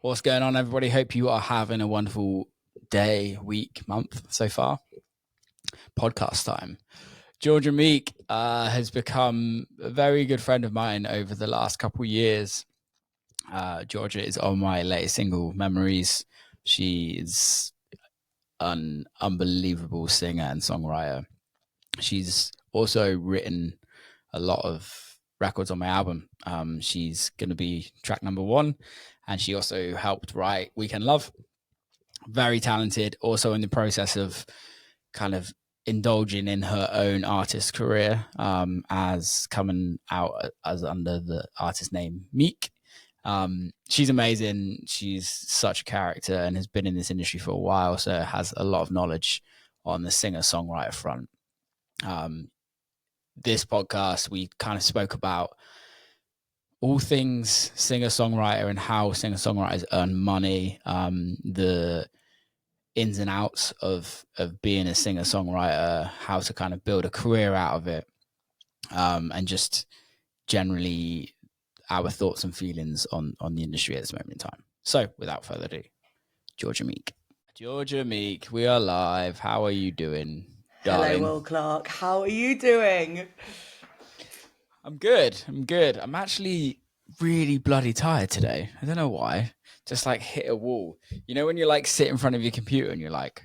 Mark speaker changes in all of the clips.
Speaker 1: What's going on, everybody? Hope you are having a wonderful day, week, month so far. Podcast time. Georgia Meek has become a very good friend of mine over the last couple of years. Georgia is on my latest single, Memories. She is an unbelievable singer and songwriter. She's also written a lot of records on my album. She's going to be track number 1. And she also helped write Weekend Love. Very talented. Also in the process of kind of indulging in her own artist career, as coming out as under the artist name Meek. She's amazing. She's such a character and has been in this industry for a while, so has a lot of knowledge on the singer-songwriter front. This podcast, we kind of spoke about all things singer-songwriter and how singer-songwriters earn money, the ins and outs of being a singer-songwriter, how to kind of build a career out of it, and just generally our thoughts and feelings on the industry at this moment in time. So without further ado, Georgia Meek. Georgia Meek, we are live. How are you doing, darling?
Speaker 2: Hello, Will Clarke. How are you doing?
Speaker 1: I'm good. I'm actually really bloody tired today. I don't know why. Just like hit a wall. You know when you like sit in front of your computer and you're like,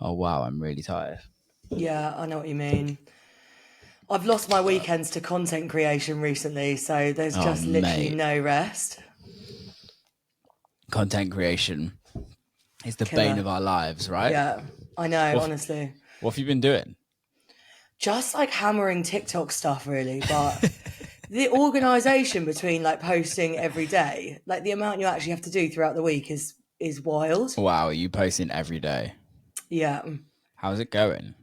Speaker 1: oh wow, I'm really tired.
Speaker 2: Yeah, I know what you mean. I've lost my weekends to content creation recently, so there's just literally no rest.
Speaker 1: Content creation is the bane of our lives, right?
Speaker 2: Yeah, I know, honestly.
Speaker 1: What have you been doing?
Speaker 2: Just like hammering TikTok stuff, really, but the organisation between like posting every day, like the amount you actually have to do throughout the week is wild.
Speaker 1: Wow, are you posting every day?
Speaker 2: Yeah.
Speaker 1: How's it going?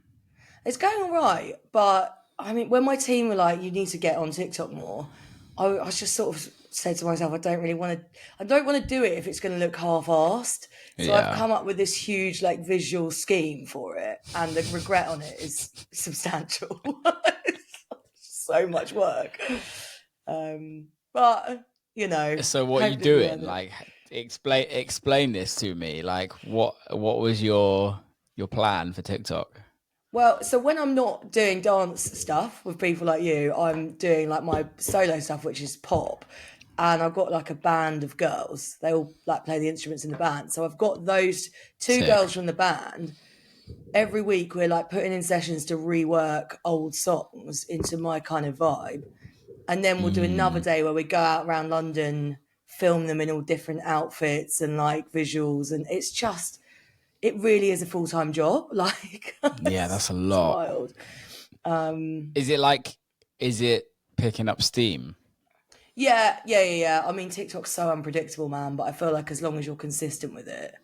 Speaker 2: It's going all right, but I mean, when my team were like, you need to get on TikTok more, I just sort of said to myself, I don't want to do it if it's going to look half-assed. So I've come up with this huge like visual scheme for it, and the regret on it is substantial. So much work. But you know.
Speaker 1: So what are you doing? Like, explain this to me. Like, what was your plan for TikTok?
Speaker 2: Well, so when I'm not doing dance stuff with people like you, I'm doing like my solo stuff, which is pop. And I've got like a band of girls. They all like play the instruments in the band. So I've got those two girls from the band. Every week we're like putting in sessions to rework old songs into my kind of vibe. And then we'll do another day where we go out around London, film them in all different outfits and like visuals. And it's just, it really is a full-time job. Like,
Speaker 1: yeah, that's a lot.
Speaker 2: Wild.
Speaker 1: Is it picking up steam?
Speaker 2: Yeah. I mean, TikTok's so unpredictable, man, but I feel like as long as you're consistent with it,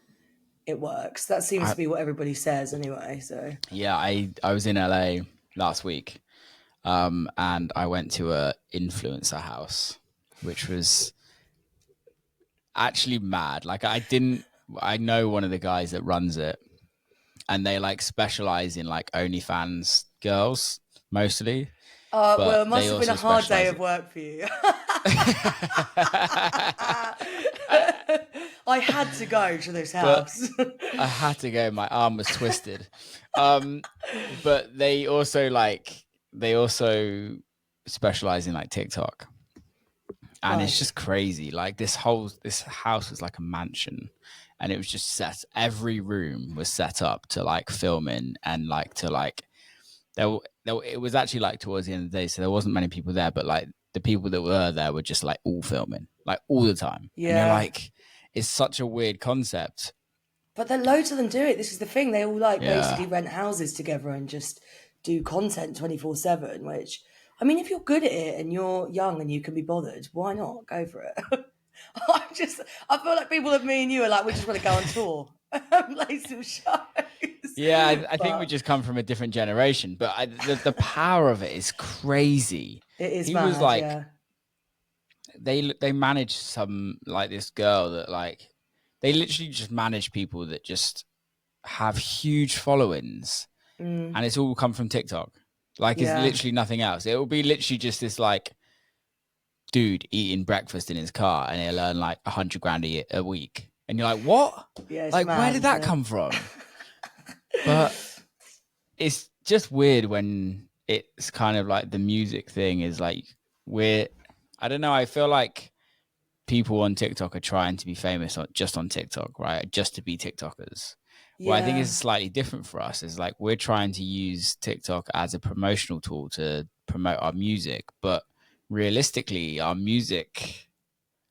Speaker 2: it works. That seems to be what everybody says anyway. So
Speaker 1: yeah, I was in LA last week, and I went to a influencer house, which was actually mad. Like I know one of the guys that runs it, and they like specialize in like OnlyFans girls mostly.
Speaker 2: Well, it must have been a hard day of work for you. I had to go to this house.
Speaker 1: I had to go. My arm was twisted. But they also specialize in like TikTok. And It's just crazy. Like this house was like a mansion, and it was just set. Every room was set up to like film in, and like to like it was actually like towards the end of the day, so there wasn't many people there, but like the people that were there were just like all filming, like all the time. Yeah, and you're like, it's such a weird concept.
Speaker 2: But then loads of them do it. This is the thing; they all like basically rent houses together and just do content 24/7. Which, I mean, if you're good at it and you're young and you can be bothered, why not go for it? I feel like people like me and you are like, we just want to go on tour and play some shows.
Speaker 1: Yeah, I think we just come from a different generation, but the power of it is crazy.
Speaker 2: It is.
Speaker 1: He
Speaker 2: mad,
Speaker 1: was like, they manage some like this girl that like they literally just manage people that just have huge followings, and it's all come from TikTok. Like it's literally nothing else. It will be literally just this like dude eating breakfast in his car and he'll earn like 100 grand a week. And you're like, what?
Speaker 2: Yeah,
Speaker 1: like,
Speaker 2: mad,
Speaker 1: where did that come from? But it's just weird when it's kind of like the music thing is like, I don't know. I feel like people on TikTok are trying to be famous just on TikTok, right? Just to be TikTokers. Yeah. Well, I think it's slightly different for us. It's like we're trying to use TikTok as a promotional tool to promote our music. But realistically, our music,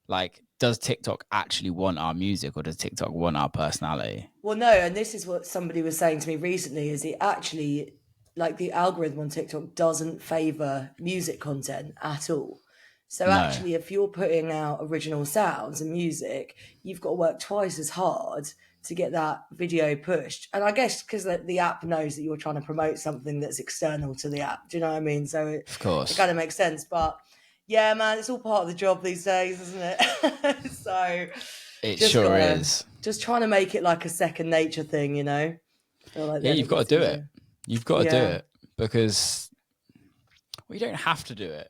Speaker 1: like, does TikTok actually want our music or does TikTok want our personality?
Speaker 2: Well, no. And this is what somebody was saying to me recently, is it actually, like, the algorithm on TikTok doesn't favor music content at all. So actually, if you're putting out original sounds and music, you've got to work twice as hard to get that video pushed. And I guess because the app knows that you're trying to promote something that's external to the app. Do you know what I mean? So it kind of makes sense. But yeah, man, it's all part of the job these days, isn't it? So
Speaker 1: it sure is.
Speaker 2: Just trying to make it like a second nature thing, you know? Like
Speaker 1: you've got to do it. You've got to do it because you don't have to do it.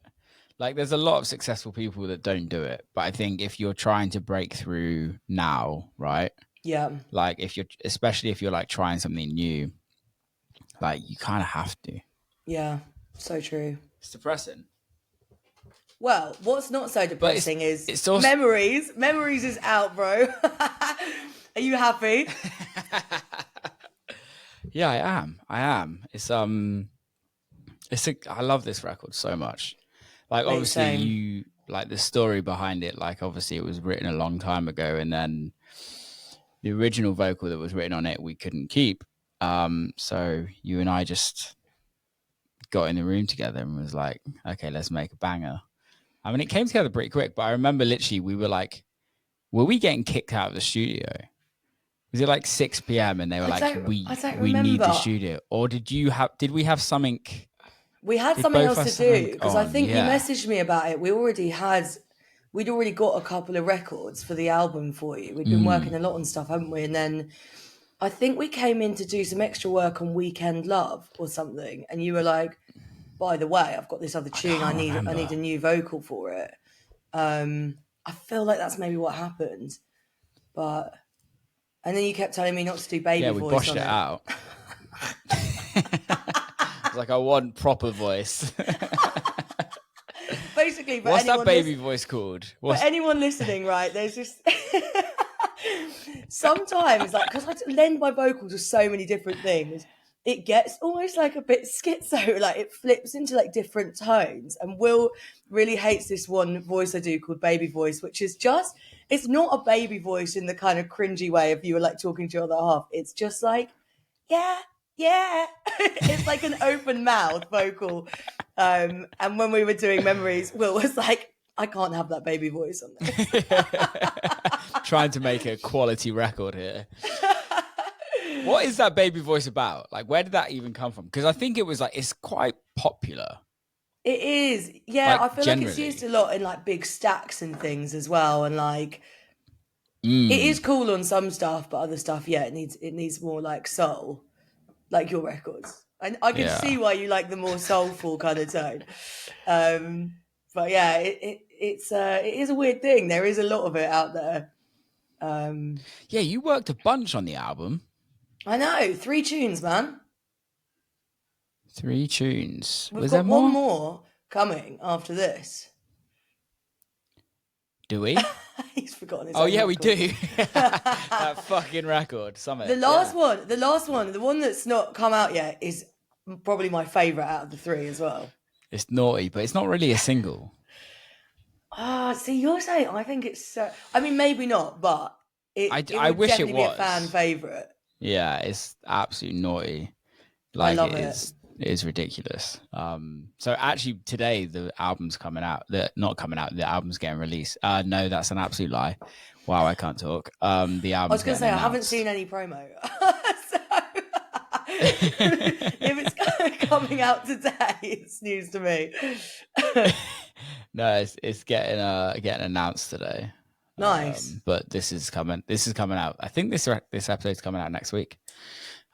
Speaker 1: Like, there's a lot of successful people that don't do it. But I think if you're trying to break through now, right?
Speaker 2: Yeah.
Speaker 1: Like, especially if you're like trying something new, like, you kind of have to.
Speaker 2: Yeah, so true.
Speaker 1: It's depressing.
Speaker 2: Well, what's not so depressing is
Speaker 1: it's also...
Speaker 2: Memories. Memories is out, bro. Are you happy?
Speaker 1: Yeah, I am. I love this record so much. Like, obviously, you like the story behind it. Like, obviously, it was written a long time ago, and then the original vocal that was written on it, we couldn't keep. So you and I just got in the room together and was like, okay, let's make a banger. I mean, it came together pretty quick, but I remember literally we were like, were we getting kicked out of the studio? Was it like 6 p.m. and they were like, we need the studio? Or did we have something?
Speaker 2: We had something else to do because I think you messaged me about it. We'd already got a couple of records for the album for you. We'd been working a lot on stuff, haven't we? And then I think we came in to do some extra work on Weekend Love or something. And you were like, by the way, I've got this other tune. I need a new vocal for it. I feel like that's maybe what happened. And then you kept telling me not to do baby voice on it.
Speaker 1: Yeah, we boshed it out. Like, I want proper voice.
Speaker 2: Basically,
Speaker 1: what's that baby voice called?
Speaker 2: For anyone listening, right? There's just sometimes, like, because I lend my vocal to so many different things, it gets almost like a bit schizo. Like, it flips into like different tones. And Will really hates this one voice I do called baby voice, which is it's not a baby voice in the kind of cringy way of you were like talking to your other half. It's just like, yeah. It's like an open mouth vocal. And when we were doing Memories, Will was like, I can't have that baby voice on there.
Speaker 1: Trying to make a quality record here. What is that baby voice about? Like, where did that even come from? Because I think it was like, it's quite popular.
Speaker 2: It is. Yeah,
Speaker 1: like,
Speaker 2: I feel
Speaker 1: generally.
Speaker 2: Like it's used a lot in like big stacks and things as well. And like, it is cool on some stuff, but other stuff, it needs more like soul. Like your records. And I can see why you like the more soulful kind of tone. But yeah, it is a weird thing. There is a lot of it out there.
Speaker 1: Yeah, you worked a bunch on the album.
Speaker 2: I know. 3 tunes, man.
Speaker 1: 3 tunes.
Speaker 2: We've got one more coming after this.
Speaker 1: Do we?
Speaker 2: He's forgotten his
Speaker 1: own record. We do. That fucking record. Summit.
Speaker 2: The last one, the one that's not come out yet is probably my favourite out of the 3 as well.
Speaker 1: It's naughty, but it's not really a single.
Speaker 2: See, you're saying, I think it's so... I mean, maybe not, but
Speaker 1: I wish it was.
Speaker 2: Be a fan favourite.
Speaker 1: Yeah, it's absolutely naughty. Like,
Speaker 2: I love it.
Speaker 1: It is ridiculous. So actually today the album's coming out. The album's getting released. No, that's an absolute lie. Wow, I can't talk. The album's
Speaker 2: I was going to say,
Speaker 1: announced.
Speaker 2: I haven't seen any promo. So if it's coming out today, it's news to me.
Speaker 1: No, it's getting announced today.
Speaker 2: Nice.
Speaker 1: But this is coming out. I think this episode's coming out next week.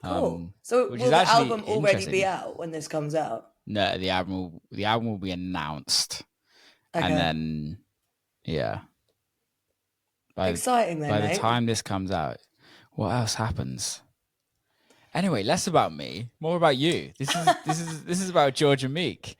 Speaker 2: Cool. So will the album already be out when this comes out?
Speaker 1: No, the album will be announced
Speaker 2: Okay.
Speaker 1: And then, yeah.
Speaker 2: Exciting, though,
Speaker 1: by
Speaker 2: mate.
Speaker 1: the time this comes out, what else happens? Anyway, less about me, more about you. This is about Georgia Meek.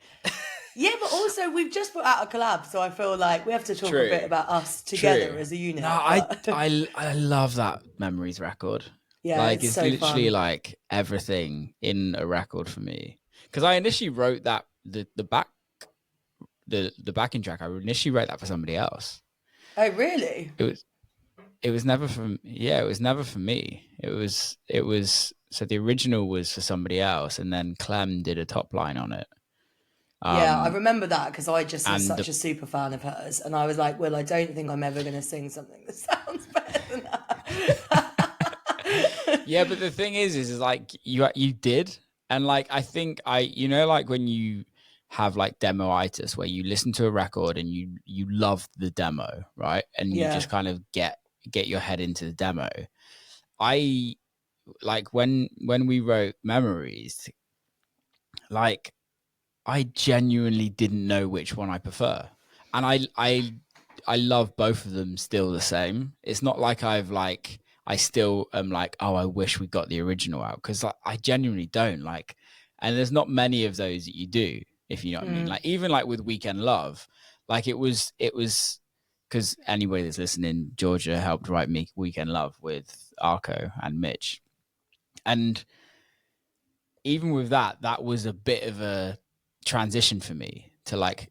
Speaker 2: Yeah, but also we've just put out a collab, so I feel like we have to talk a bit about us together as a unit.
Speaker 1: No, I love that Memories record.
Speaker 2: Yeah,
Speaker 1: like
Speaker 2: it's
Speaker 1: it's
Speaker 2: so
Speaker 1: literally
Speaker 2: fun.
Speaker 1: like everything in a record for me. Because I initially wrote that the backing track. I initially wrote that for somebody else.
Speaker 2: Oh, really?
Speaker 1: It was never for it was never for me. It was so the original was for somebody else, and then Clem did a top line on it.
Speaker 2: Yeah, I remember that because I just was
Speaker 1: and
Speaker 2: such a super fan of hers, and I was like, well, I don't think I'm ever going to sing something that sounds better than that.
Speaker 1: Yeah, but the thing is like you did, and like I think like when you have like demoitis, where you listen to a record and you love the demo, right, and you
Speaker 2: Yeah.
Speaker 1: just kind of get your head into the demo. I like when we wrote Memories, like I genuinely didn't know which one I prefer, and I love both of them still the same. It's not like I still am like, oh, I wish we got the original out, because I genuinely don't like, and there's not many of those that you do, if you know what I mean. Like even like with Weekend Love, like it was because anybody that's listening, Georgia helped write me Weekend Love with Arco and Mitch, and even with that was a bit of a transition for me to like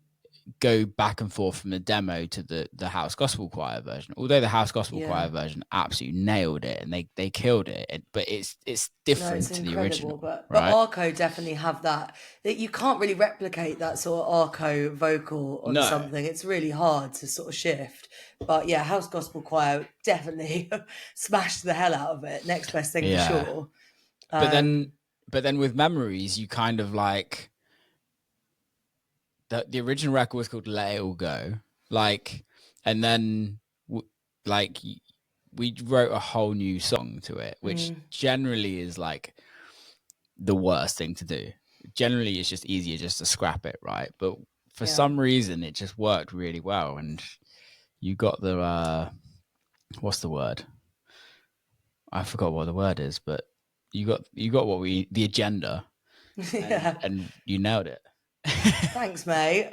Speaker 1: go back and forth from the demo to the house gospel choir version. Although the house gospel choir version absolutely nailed it, and they killed it, but it's different to the original.
Speaker 2: But
Speaker 1: right?
Speaker 2: Arco definitely have that you can't really replicate that sort of Arco vocal on something. It's really hard to sort of shift. But yeah, house gospel choir definitely smashed the hell out of it. Next best thing for sure.
Speaker 1: But then with Memories, you kind of like the original record was called Let It All Go, like, and then like we wrote a whole new song to it, which generally is like the worst thing to do. Generally, it's just easier just to scrap it, right? But for some reason, it just worked really well, and you got the what's the word? I forgot what the word is, but you got the agenda, and you nailed it.
Speaker 2: Thanks, mate.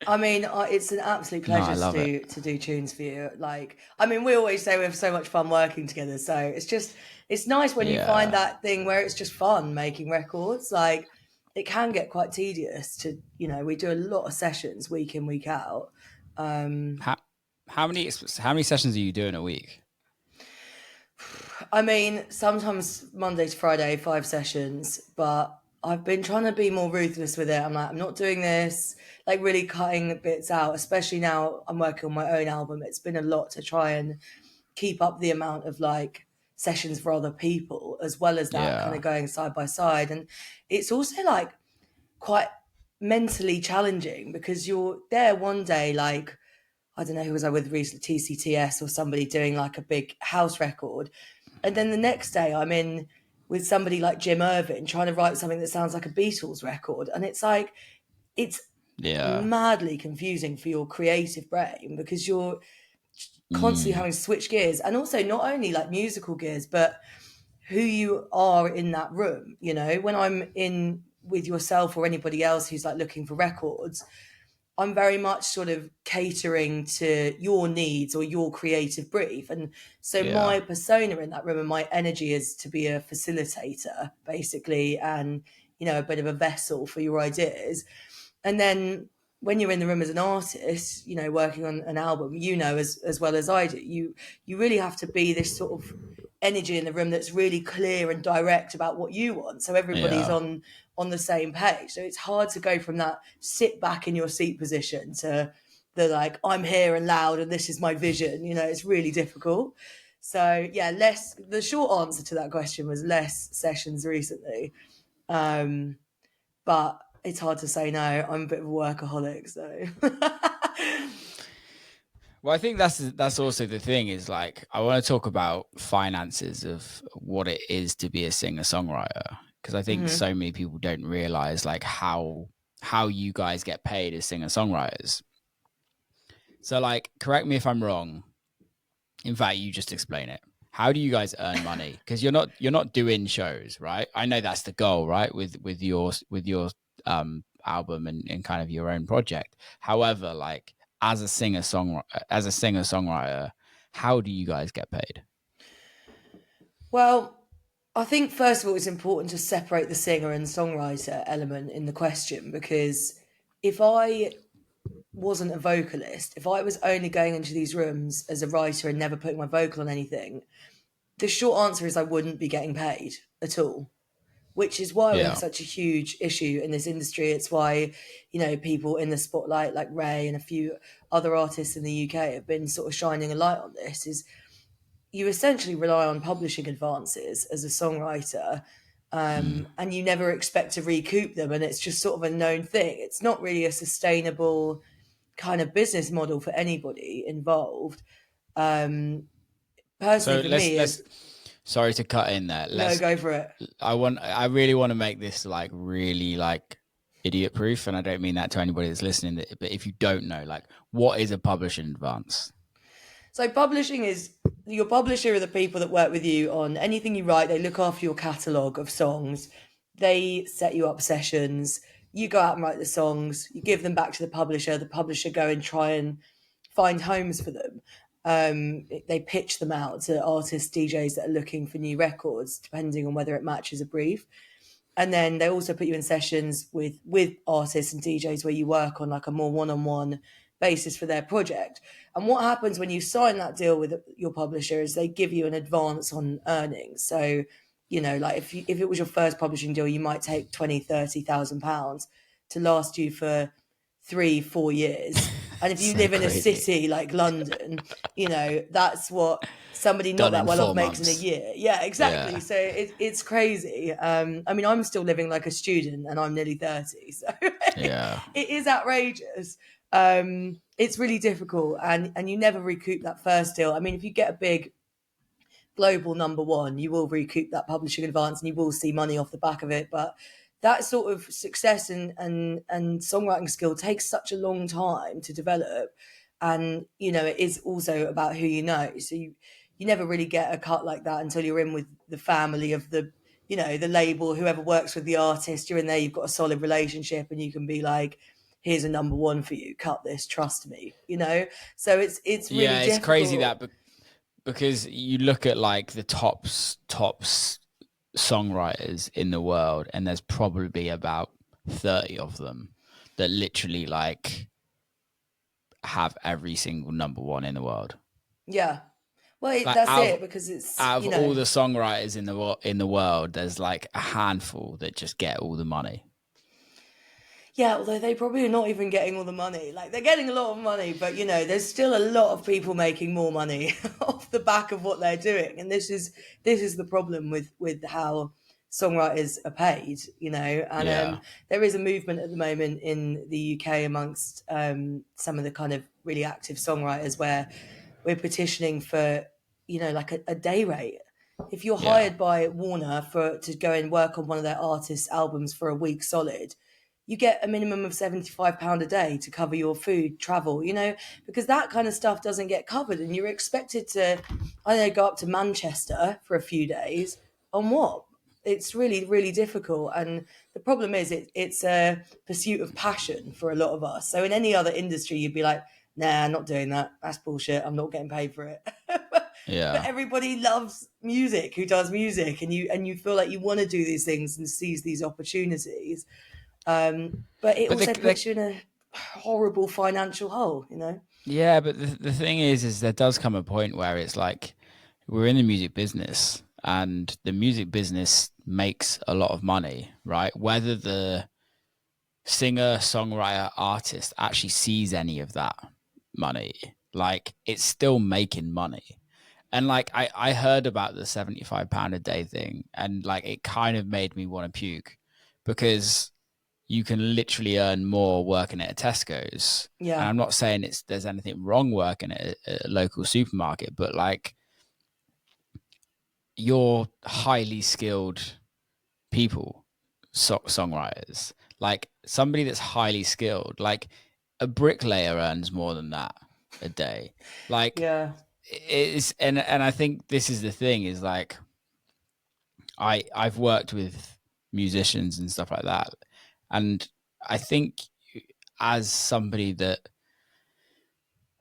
Speaker 2: I mean, it's an absolute pleasure to do tunes for you. Like, I mean, we always say we have so much fun working together. So it's nice when you find that thing where it's just fun making records. Like, it can get quite tedious to, we do a lot of sessions week in, week out.
Speaker 1: How many sessions are you doing a week?
Speaker 2: I mean, sometimes Monday to Friday, 5 sessions, but I've been trying to be more ruthless with it. I'm like, I'm not doing this, like really cutting bits out, especially now I'm working on my own album. It's been a lot to try and keep up the amount of like sessions for other people, as well as that kind of going side by side. And it's also like quite mentally challenging because you're there one day, like, I don't know who was I with recently, TCTS or somebody doing like a big house record. And then the next day I'm in with somebody like Jim Irvin trying to write something that sounds like a Beatles record. And it's like, it's madly confusing for your creative brain because you're constantly having to switch gears. And also not only like musical gears, but who you are in that room. When I'm in with yourself or anybody else who's like looking for records, I'm very much sort of catering to your needs or your creative brief. And so my persona in that room and my energy is to be a facilitator, basically, and, a bit of a vessel for your ideas. And then when you're in the room as an artist, working on an album, as well as I do, you really have to be this sort of energy in the room that's really clear and direct about what you want. So everybody's on the same page. So it's hard to go from that sit back in your seat position to the like, I'm here and loud and this is my vision. It's really difficult. So yeah, the short answer to that question was less sessions recently. But it's hard to say no. I'm a bit of a workaholic, so.
Speaker 1: Well, I think that's also the thing is like, I want to talk about finances of what it is to be a singer-songwriter, because I think so many people don't realize like how you guys get paid as singer-songwriters. So like, correct me if I'm wrong. In fact, you just explain it. How do you guys earn money? Because you're not doing shows, right? I know that's the goal, right? With your album and kind of your own project. However, like as a singer songwriter, how do you guys get paid?
Speaker 2: Well, I think first of all, it's important to separate the singer and songwriter element in the question, because if I wasn't a vocalist, if I was only going into these rooms as a writer and never putting my vocal on anything, the short answer is I wouldn't be getting paid at all, which is why we have
Speaker 1: Yeah.
Speaker 2: such a huge issue in this industry. It's why, people in the spotlight like Ray and a few other artists in the UK have been sort of shining a light on this, is you essentially rely on publishing advances as a songwriter, and you never expect to recoup them. And it's just sort of a known thing. It's not really a sustainable kind of business model for anybody involved. Personally,
Speaker 1: So
Speaker 2: for
Speaker 1: let's
Speaker 2: me,
Speaker 1: let's. Sorry to cut in there.
Speaker 2: no, go for it.
Speaker 1: I really want to make this like really like idiot proof, and I don't mean that to anybody that's listening. But if you don't know, like, what is a publishing advance?
Speaker 2: So publishing is, your publisher are the people that work with you on anything you write. They look after your catalogue of songs. They set you up sessions. You go out and write the songs. You give them back to the publisher. The publisher go and try and find homes for them. They pitch them out to artists, DJs that are looking for new records, depending on whether it matches a brief. And then they also put you in sessions with artists and DJs where you work on like a more one-on-one basis for their project. And what happens when you sign that deal with your publisher is they give you an advance on earnings. So, like if it was your first publishing deal, you might take 20, 30,000 pounds to last you for 3-4 years. And if you live in a city like London, that's what somebody not that well off makes in a year. Yeah, exactly. Yeah. So it's crazy. I'm still living like a student and I'm nearly 30. So yeah, it is outrageous. It's really difficult, and you never recoup that first deal. I mean, if you get a big global number one, you will recoup that publishing advance and you will see money off the back of it. But that sort of success and songwriting skill takes such a long time to develop. And, it is also about who you know. So you never really get a cut like that until you're in with the family of the, the label, whoever works with the artist. You're in there, you've got a solid relationship and you can be like, here's a number one for you, cut this, trust me, So it's really difficult.
Speaker 1: It's crazy that, because you look at like the tops songwriters in the world, and there's probably about 30 of them that literally like have every single number one in the world.
Speaker 2: Yeah. Well, that's it, because it's
Speaker 1: out of all the songwriters in the world, there's like a handful that just get all the money.
Speaker 2: Yeah, although they probably are not even getting all the money. Like, they're getting a lot of money, but there's still a lot of people making more money off the back of what they're doing. And this is the problem with how songwriters are paid, and there is a movement at the moment in the UK amongst some of the kind of really active songwriters where we're petitioning for, like a day rate. If you're hired by Warner to go and work on one of their artists' albums for a week solid, you get a minimum of £75 a day to cover your food, travel, because that kind of stuff doesn't get covered. And you're expected to, go up to Manchester for a few days on what? It's really, really difficult. And the problem is it's a pursuit of passion for a lot of us. So in any other industry, you'd be like, nah, I'm not doing that. That's bullshit. I'm not getting paid for it. Yeah. But everybody loves music who does music, and you feel like you want to do these things and seize these opportunities. But it also puts you in a horrible financial hole,
Speaker 1: Yeah, but the thing is there does come a point where it's like we're in the music business, and the music business makes a lot of money, right? Whether the singer, songwriter, artist actually sees any of that money, like it's still making money. And like I heard about the £75 a day thing, and like it kind of made me want to puke, because you can literally earn more working at a Tesco's. Yeah. And I'm not saying there's anything wrong working at a local supermarket, but like you're highly skilled people, songwriters, like somebody that's highly skilled, like a bricklayer earns more than that. a day. Like,
Speaker 2: Yeah.
Speaker 1: it's, and I think this is the thing, is like, I've worked with musicians and stuff like that, and I think as somebody that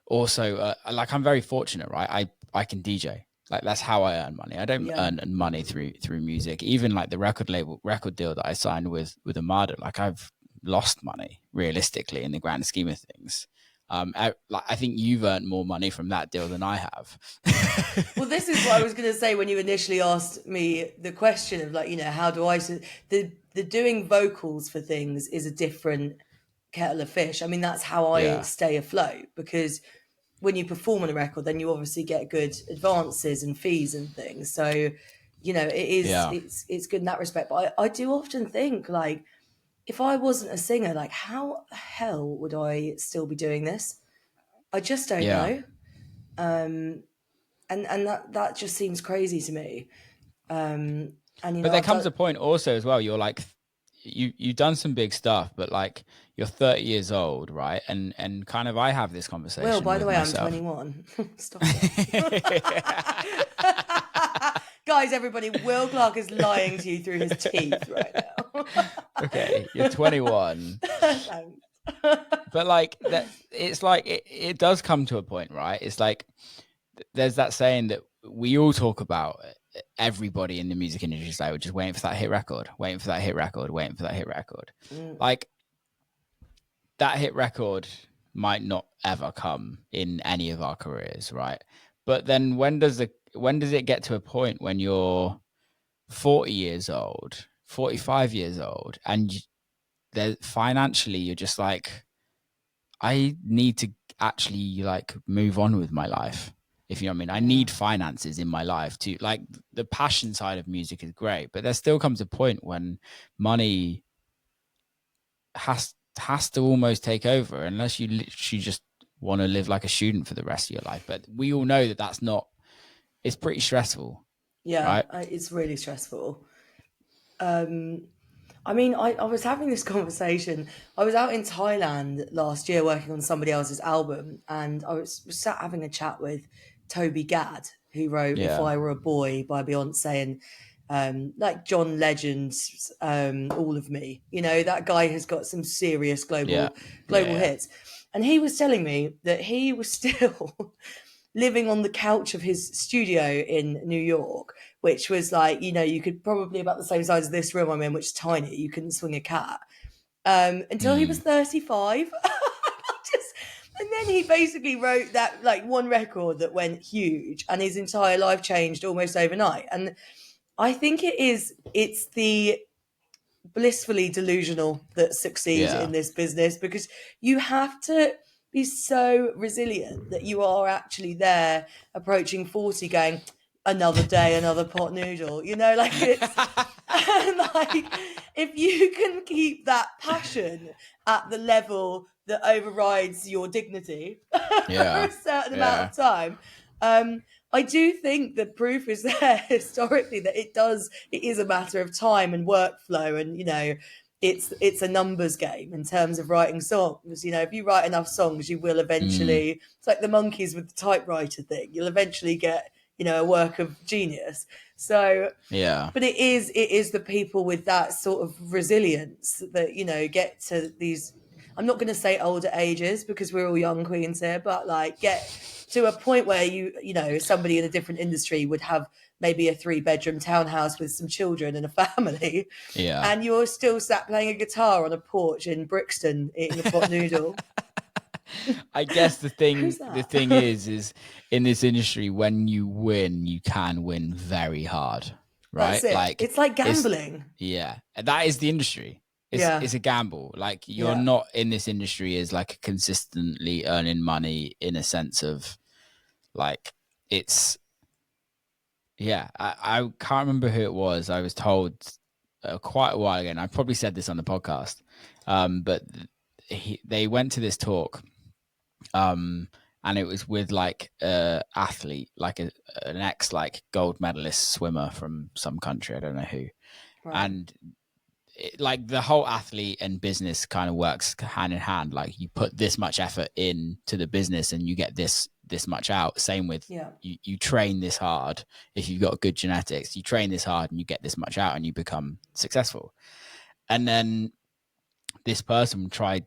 Speaker 1: also like, I'm very fortunate, right? I can DJ. Like, that's how I earn money. I don't earn money through music. Even like the record deal that I signed with Armada, like, I've lost money realistically in the grand scheme of things. I think you've earned more money from that deal than I have.
Speaker 2: Well, this is what I was going to say when you initially asked me the question of, like, how do I... The doing vocals for things is a different kettle of fish. I mean, that's how I stay afloat, because when you perform on a record, then you obviously get good advances and fees and things. So, it is, it's good in that respect. But I do often think, like, if I wasn't a singer, like, how the hell would I still be doing this? I just don't know. And that just seems crazy to me. And
Speaker 1: but there comes a point also as well. You're like, you've done some big stuff, but like, you're 30 years old, right? And kind of, I have this conversation.
Speaker 2: Well, by the way,
Speaker 1: myself.
Speaker 2: I'm 21. Stop it. Guys, everybody, Will Clarke is lying to you through his teeth right now.
Speaker 1: Okay, you're 21.
Speaker 2: Thanks.
Speaker 1: But like, that, it's like, it does come to a point, right? It's like, there's that saying that we all talk about. Everybody in the music industry is like, we're just waiting for that hit record, waiting for that hit record, waiting for that hit record. Like, that hit record might not ever come in any of our careers, right? But then when does it get to a point when you're 40 years old, 45 years old, and financially you're just like, I need to actually, like, move on with my life, if you know what I mean? I need finances in my life too. Like, the passion side of music is great, but there still comes a point when money has to almost take over, unless you literally just want to live like a student for the rest of your life. But we all know that that's not. It's pretty stressful.
Speaker 2: Yeah,
Speaker 1: right?
Speaker 2: It's really stressful. I mean, I was having this conversation. I was out in Thailand last year working on somebody else's album, and I was sat having a chat with Toby Gad, who wrote "If I Were a Boy" by Beyonce, and like John Legend's "All of Me." That guy has got some serious global hits, and he was telling me that he was still living on the couch of his studio in New York, which was like, you could probably about the same size as this room I'm in, which is tiny. You couldn't swing a cat. Until he was 35. And then he basically wrote that, like, one record that went huge, and his entire life changed almost overnight. And I think it's the blissfully delusional that succeed in this business, because you have to be so resilient that you are actually there approaching 40 going, another day, another pot noodle, like, it's and like, if you can keep that passion at the level that overrides your dignity for a certain amount of time, I do think the proof is there historically that it is a matter of time and workflow, and it's a numbers game in terms of writing songs. If you write enough songs, you will eventually. It's like the monkeys with the typewriter thing. You'll eventually get a work of genius. So but it is the people with that sort of resilience that get to these. I'm not going to say older ages, because we're all young queens here, but like, get to a point where somebody in a different industry would have maybe a 3-bedroom townhouse with some children and a family, and you're still sat playing a guitar on a porch in Brixton eating a pot noodle.
Speaker 1: I guess the thing is in this industry, when you win, you can win very hard, right?
Speaker 2: That's it. Like, it's like gambling.
Speaker 1: That is the industry. It's a gamble. Like, you're not in this industry as like consistently earning money, in a sense of, like, it's I can't remember who it was. I was told quite a while ago, and I probably said this on the podcast, but they went to this talk, and it was with like a athlete, like an ex, like, gold medalist swimmer from some country, I don't know who, and like the whole athlete and business kind of works hand in hand. Like you put this much effort into the business and you get this much out. Same with you train this hard. If you've got good genetics, you train this hard and you get this much out and you become successful. And then this person tried,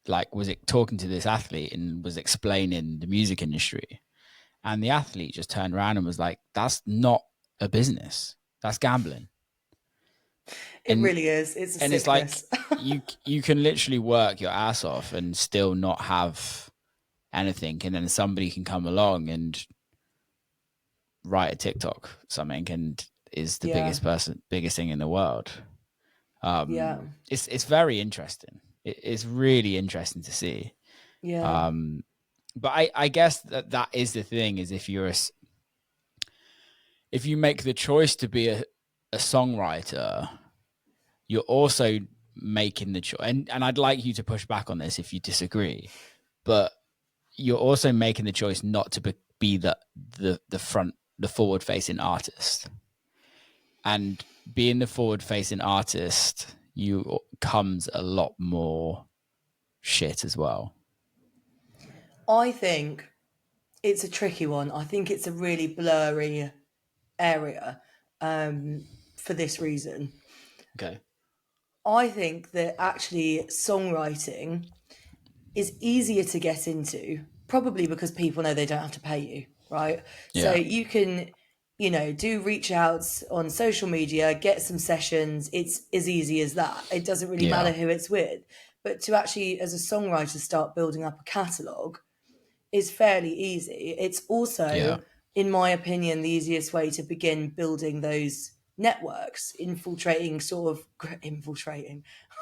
Speaker 1: like, was it talking to this athlete and was explaining the music industry, and the athlete just turned around and was like, that's not a business, that's gambling.
Speaker 2: It really is. It's a sickness.
Speaker 1: It's like you can literally work your ass off and still not have anything, and then somebody can come along and write a TikTok something and is the biggest thing in the world. It's very interesting. It's really interesting to see.
Speaker 2: Yeah.
Speaker 1: But I guess that is the thing, is if you make the choice to be a songwriter, you're also making the choice, and I'd like you to push back on this if you disagree, but you're also making the choice not to be the forward facing artist. And being the forward facing artist, you comes a lot more shit as well.
Speaker 2: I think it's a tricky one. I think it's a really blurry area for this reason.
Speaker 1: Okay.
Speaker 2: I think that actually songwriting is easier to get into, probably because people know they don't have to pay you, right? Yeah. So you can, do reach outs on social media, get some sessions. It's as easy as that. It doesn't really matter who it's with. But to actually, as a songwriter, start building up a catalogue is fairly easy. It's also, in my opinion, the easiest way to begin building those networks, infiltrating.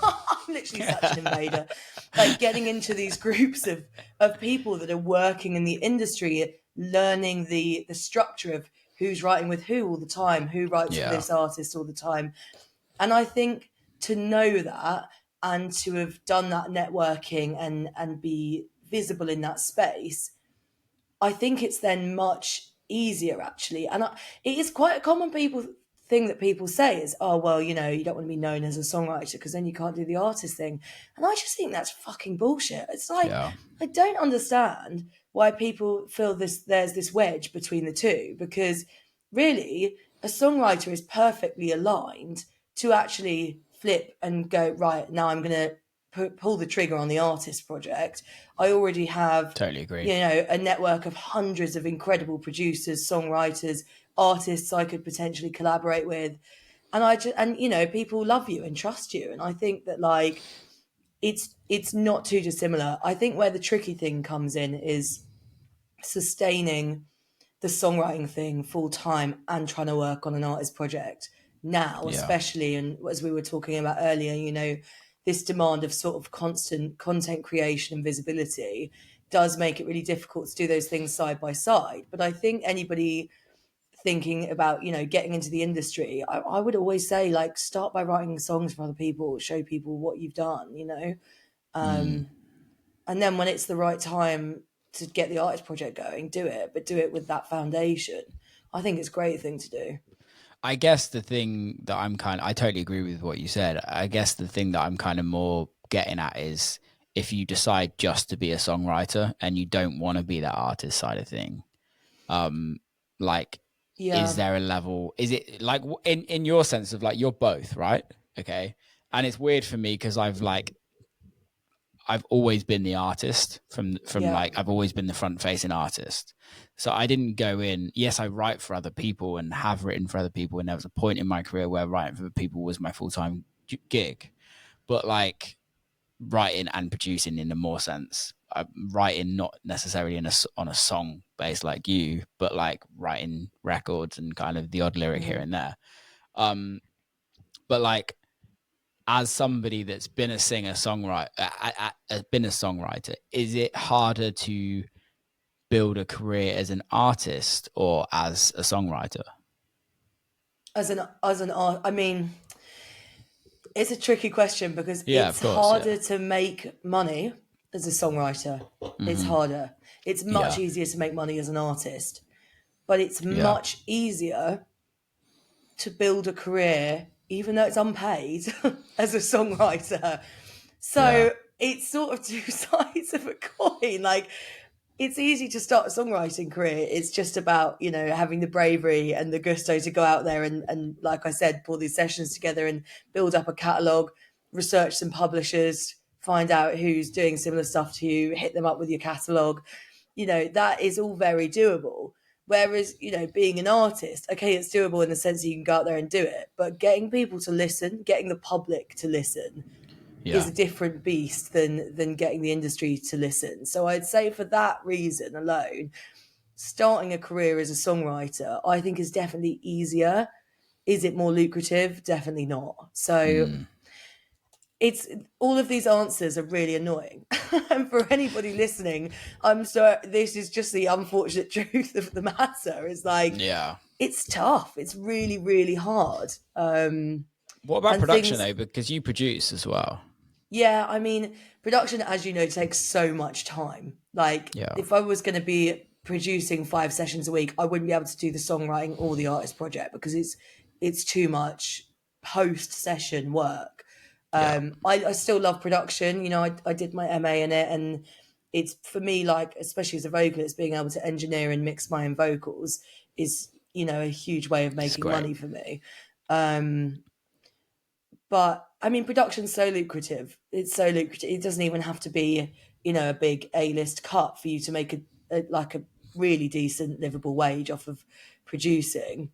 Speaker 2: I'm literally such an invader. Like getting into these groups of people that are working in the industry, learning the structure of who's writing with who all the time, who writes for this artist all the time. And I think to know that and to have done that networking and be visible in that space, I think it's then much easier actually. And it is quite a common thing that people say is, oh, well, you don't want to be known as a songwriter because then you can't do the artist thing. And I just think that's fucking bullshit. It's like, I don't understand why people feel there's this wedge between the two, because really a songwriter is perfectly aligned to actually flip and go, right, now I'm going to pull the trigger on the artist project. I already have,
Speaker 1: totally agree,
Speaker 2: a network of hundreds of incredible producers, songwriters, artists I could potentially collaborate with, and people love you and trust you. And I think that like it's not too dissimilar. I think where the tricky thing comes in is sustaining the songwriting thing full time and trying to work on an artist project now, especially, and as we were talking about earlier, this demand of sort of constant content creation and visibility does make it really difficult to do those things side by side. But I think anybody thinking about, getting into the industry, I would always say, like, start by writing songs for other people, show people what you've done, and then when it's the right time to get the artist project going, do it, but do it with that foundation. I think it's a great thing to do.
Speaker 1: I guess the thing that I totally agree with what you said. I guess the thing that I'm kind of more getting at is if you decide just to be a songwriter and you don't want to be that artist side of thing, is there a level, is it like in your sense of like, you're both, right? Okay. And it's weird for me because I've always been the artist from like, I've always been the front facing artist. So I didn't go in, yes, I write for other people and have written for other people. And there was a point in my career where writing for people was my full-time gig, but like writing and producing in a more sense, writing not necessarily on a song base like you, but like writing records and kind of the odd lyric here and there. But like, as somebody that's been a singer-songwriter, is it harder to build a career as an artist or as a songwriter?
Speaker 2: As an art, I mean, it's a tricky question because it's harder to make money as a songwriter. Mm-hmm. It's harder. It's much easier to make money as an artist, but it's much easier to build a career even though it's unpaid as a songwriter. So it's sort of two sides of a coin. Like, it's easy to start a songwriting career. It's just about, you know, having the bravery and the gusto to go out there and like I said, pull these sessions together and build up a catalogue, research some publishers, find out who's doing similar stuff to you, hit them up with your catalogue. You know, that is all very doable. Whereas, you know, being an artist, okay, it's doable in the sense that you can go out there and do it, but getting people to listen, getting the public to listen is a different beast than getting the industry to listen. So I'd say for that reason alone, starting a career as a songwriter, I think is definitely easier. Is it more lucrative? Definitely not. So it's all of these answers are really annoying. And for anybody listening, I'm sorry, this is just the unfortunate truth of the matter. It's like, it's tough. It's really, really hard.
Speaker 1: What about production though? Because you produce as well.
Speaker 2: Yeah, I mean, production, as you know, takes so much time. Like, if I was going to be producing 5 sessions a week, I wouldn't be able to do the songwriting or the artist project because it's too much post-session work. I still love production. You know, I did my MA in it, and it's, for me, like, especially as a vocalist, being able to engineer and mix my own vocals is, you know, a huge way of making money for me. But I mean, production's so lucrative. It's so lucrative. It doesn't even have to be, you know, a big A-list cut for you to make a really decent livable wage off of producing.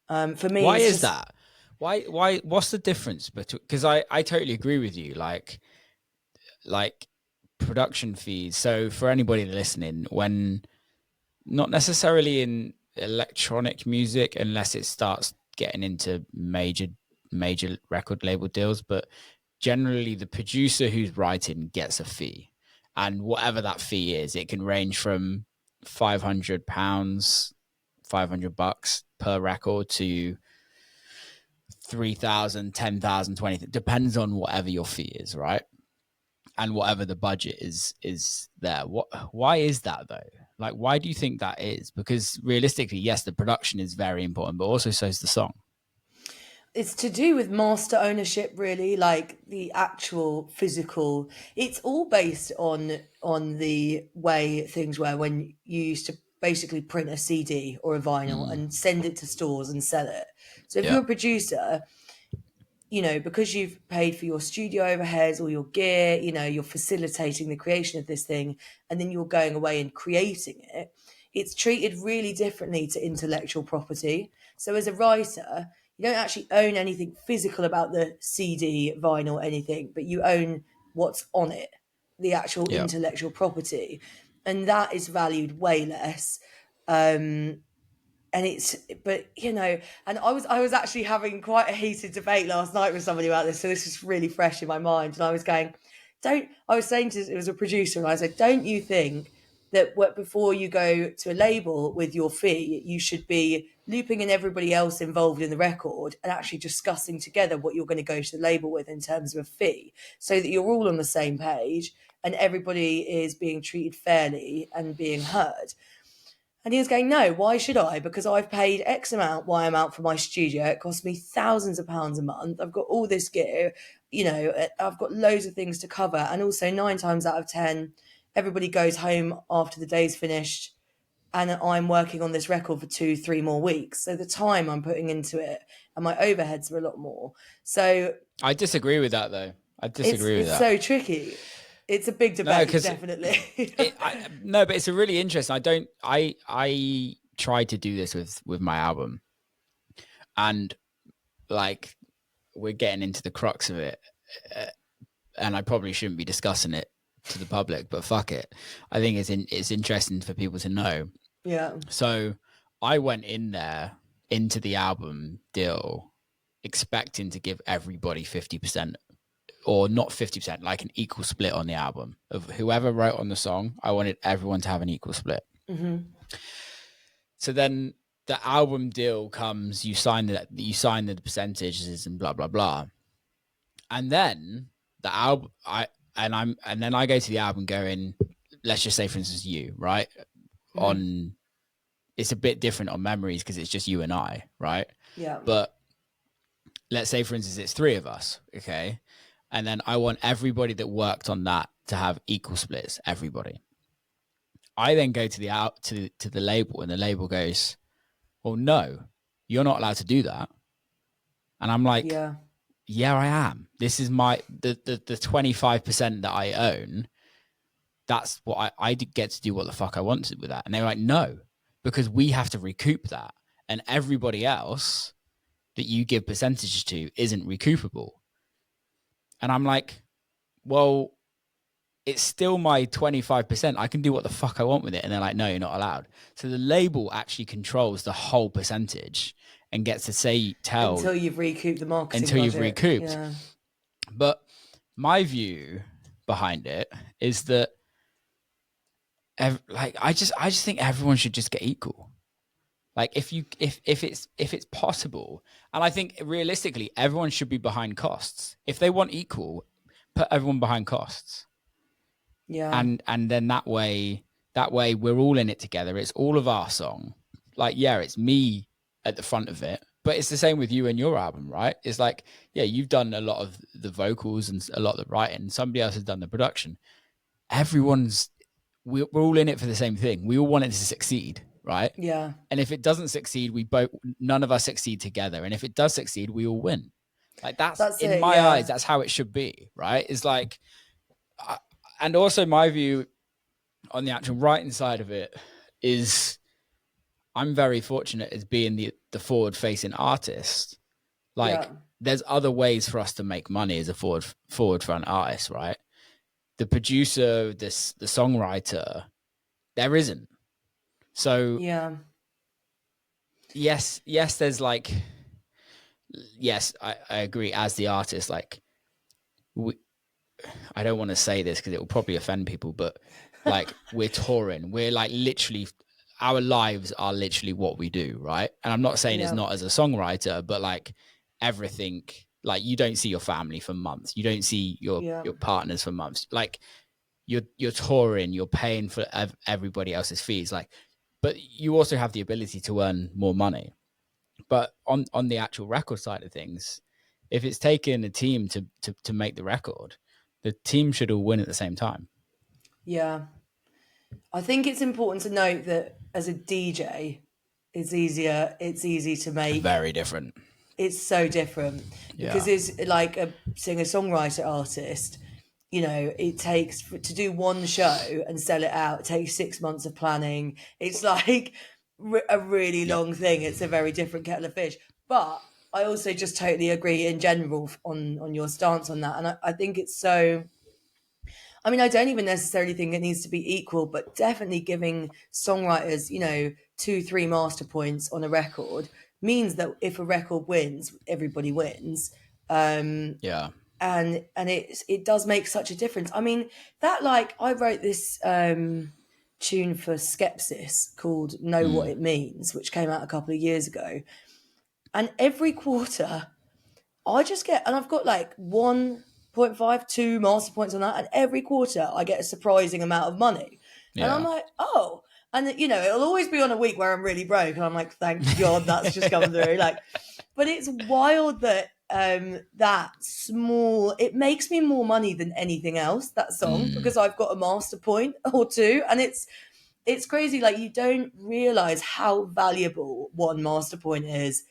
Speaker 2: For me,
Speaker 1: why is that? Why? What's the difference between? Because I totally agree with you. Like production fees. So for anybody listening, when not necessarily in electronic music, unless it starts getting into major record label deals, but generally the producer who's writing gets a fee, and whatever that fee is, it can range from £500, $500 per record to 3,000, 10,000, 20,000, depends on whatever your fee is, right? And whatever the budget is there. Why is that though? Like, why do you think that is? Because realistically, yes, the production is very important, but also so is the song.
Speaker 2: It's to do with master ownership, really, like the actual physical. It's all based on the way things were when you used to basically print a CD or a vinyl and send it to stores and sell it. So if you're a producer, you know, because you've paid for your studio overheads or your gear, you know, you're facilitating the creation of this thing, and then you're going away and creating it, it's treated really differently to intellectual property. So as a writer, you don't actually own anything physical about the CD, vinyl, anything, but you own what's on it, the actual intellectual property. And that is valued way less. And it's, but you know, and I was actually having quite a heated debate last night with somebody about this, so this is really fresh in my mind. And I was going, I was saying to, it was a producer, and I said, don't you think that before you go to a label with your fee, you should be looping in everybody else involved in the record and actually discussing together what you're going to go to the label with in terms of a fee, so that you're all on the same page and everybody is being treated fairly and being heard. And he was going, no, why should I? Because I've paid X amount, Y amount for my studio. It costs me thousands of pounds a month. I've got all this gear, you know, I've got loads of things to cover. And also 9 times out of 10, everybody goes home after the day's finished, and I'm working on this record for 2-3 more weeks. So the time I'm putting into it and my overheads are a lot more. So
Speaker 1: I disagree with that though.
Speaker 2: It's so tricky. It's a big debate, definitely.
Speaker 1: No, but it's a really interesting. I tried to do this with my album, and like we're getting into the crux of it, and I probably shouldn't be discussing it to the public, but fuck it. I think it's interesting for people to know.
Speaker 2: Yeah.
Speaker 1: So I went into the album deal expecting to give everybody 50%. Or not 50%, like an equal split on the album of whoever wrote on the song. I wanted everyone to have an equal split.
Speaker 2: Mm-hmm.
Speaker 1: So then the album deal comes, you sign the percentages and blah blah blah, and then the album then I go to the album going, let's just say for instance you, right? Mm-hmm. On it's a bit different on Memories because it's just you and I, right?
Speaker 2: Yeah.
Speaker 1: But let's say, for instance, it's 3 of us, okay? And then I want everybody that worked on that to have equal splits, everybody. I then go to the label, and the label goes, well, no, you're not allowed to do that. And I'm like, yeah, I am. This is the 25% that I own. That's what I get to do what the fuck I wanted with that. And they're like, no, because we have to recoup that. And everybody else that you give percentages to isn't recoupable. And I'm like, well, it's still my 25%. I can do what the fuck I want with it. And they're like, no, you're not allowed. So the label actually controls the whole percentage and gets to tell
Speaker 2: until you've recouped the marketing budget.
Speaker 1: You've recouped. Yeah. But my view behind it is that I just think everyone should just get equal. Like if it's possible, and I think realistically everyone should be behind costs. If they want equal, put everyone behind costs. Yeah. And then that way we're all in it together. It's all of our song. Like, yeah, it's me at the front of it, but it's the same with you and your album, right? It's like, yeah, you've done a lot of the vocals and a lot of the writing. Somebody else has done the production. We're all in it for the same thing. We all want it to succeed, right? Yeah. And if it doesn't succeed, none of us succeed together. And if it does succeed, we all win. Like that's in my eyes, that's how it should be, right? It's like, and also my view on the actual writing side of it is I'm very fortunate as being the forward-facing artist. Like, there's other ways for us to make money as a forward-front artist, right? The producer, the songwriter, there isn't. So, yes, there's like, yes, I agree. As the artist, like, I don't want to say this because it will probably offend people, but like we're touring. We're like literally, our lives are literally what we do, right? And I'm not saying it's not as a songwriter, but like everything, like you don't see your family for months. You don't see your partners for months. Like you're touring, you're paying for everybody else's fees. Like, but you also have the ability to earn more money. But on the actual record side of things, if it's taken a team to make the record, the team should all win at the same time. Yeah.
Speaker 2: I think it's important to note that as a DJ, it's easy to make.
Speaker 1: Very different.
Speaker 2: It's so different. Because it's like a singer-songwriter artist, you know, it takes to do one show and sell it out, it takes 6 months of planning. It's like a really long thing. It's a very different kettle of fish. But I also just totally agree in general on your stance on that. And I think it's so, I mean, I don't even necessarily think it needs to be equal, but definitely giving songwriters, you know, 2-3 master points on a record means that if a record wins, everybody wins. And it does make such a difference. I mean, that like I wrote this tune for Skepsis called Know What It Means, which came out a couple of years ago. And every quarter, I just get, and I've got like 1.5, 2 master points on that. And every quarter, I get a surprising amount of money. Yeah. And I'm like, oh. And, you know, it'll always be on a week where I'm really broke. And I'm like, thank God that's just come through. Like, but it's wild that that small, it makes me more money than anything else, that song, because I've got a master point or 2. And it's crazy. Like, you don't realize how valuable one master point is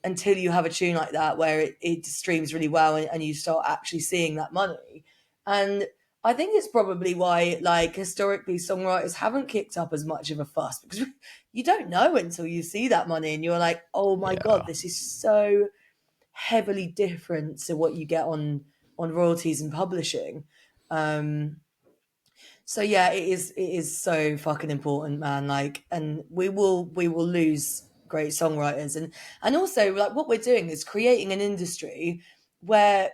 Speaker 2: until you have a tune like that where it streams really well and you start actually seeing that money. And I think it's probably why, like, historically songwriters haven't kicked up as much of a fuss, because you don't know until you see that money and you're like, oh my God, this is so heavily different to what you get on royalties and publishing. So yeah, it is so fucking important, man. Like, and we will lose great songwriters, and also like what we're doing is creating an industry where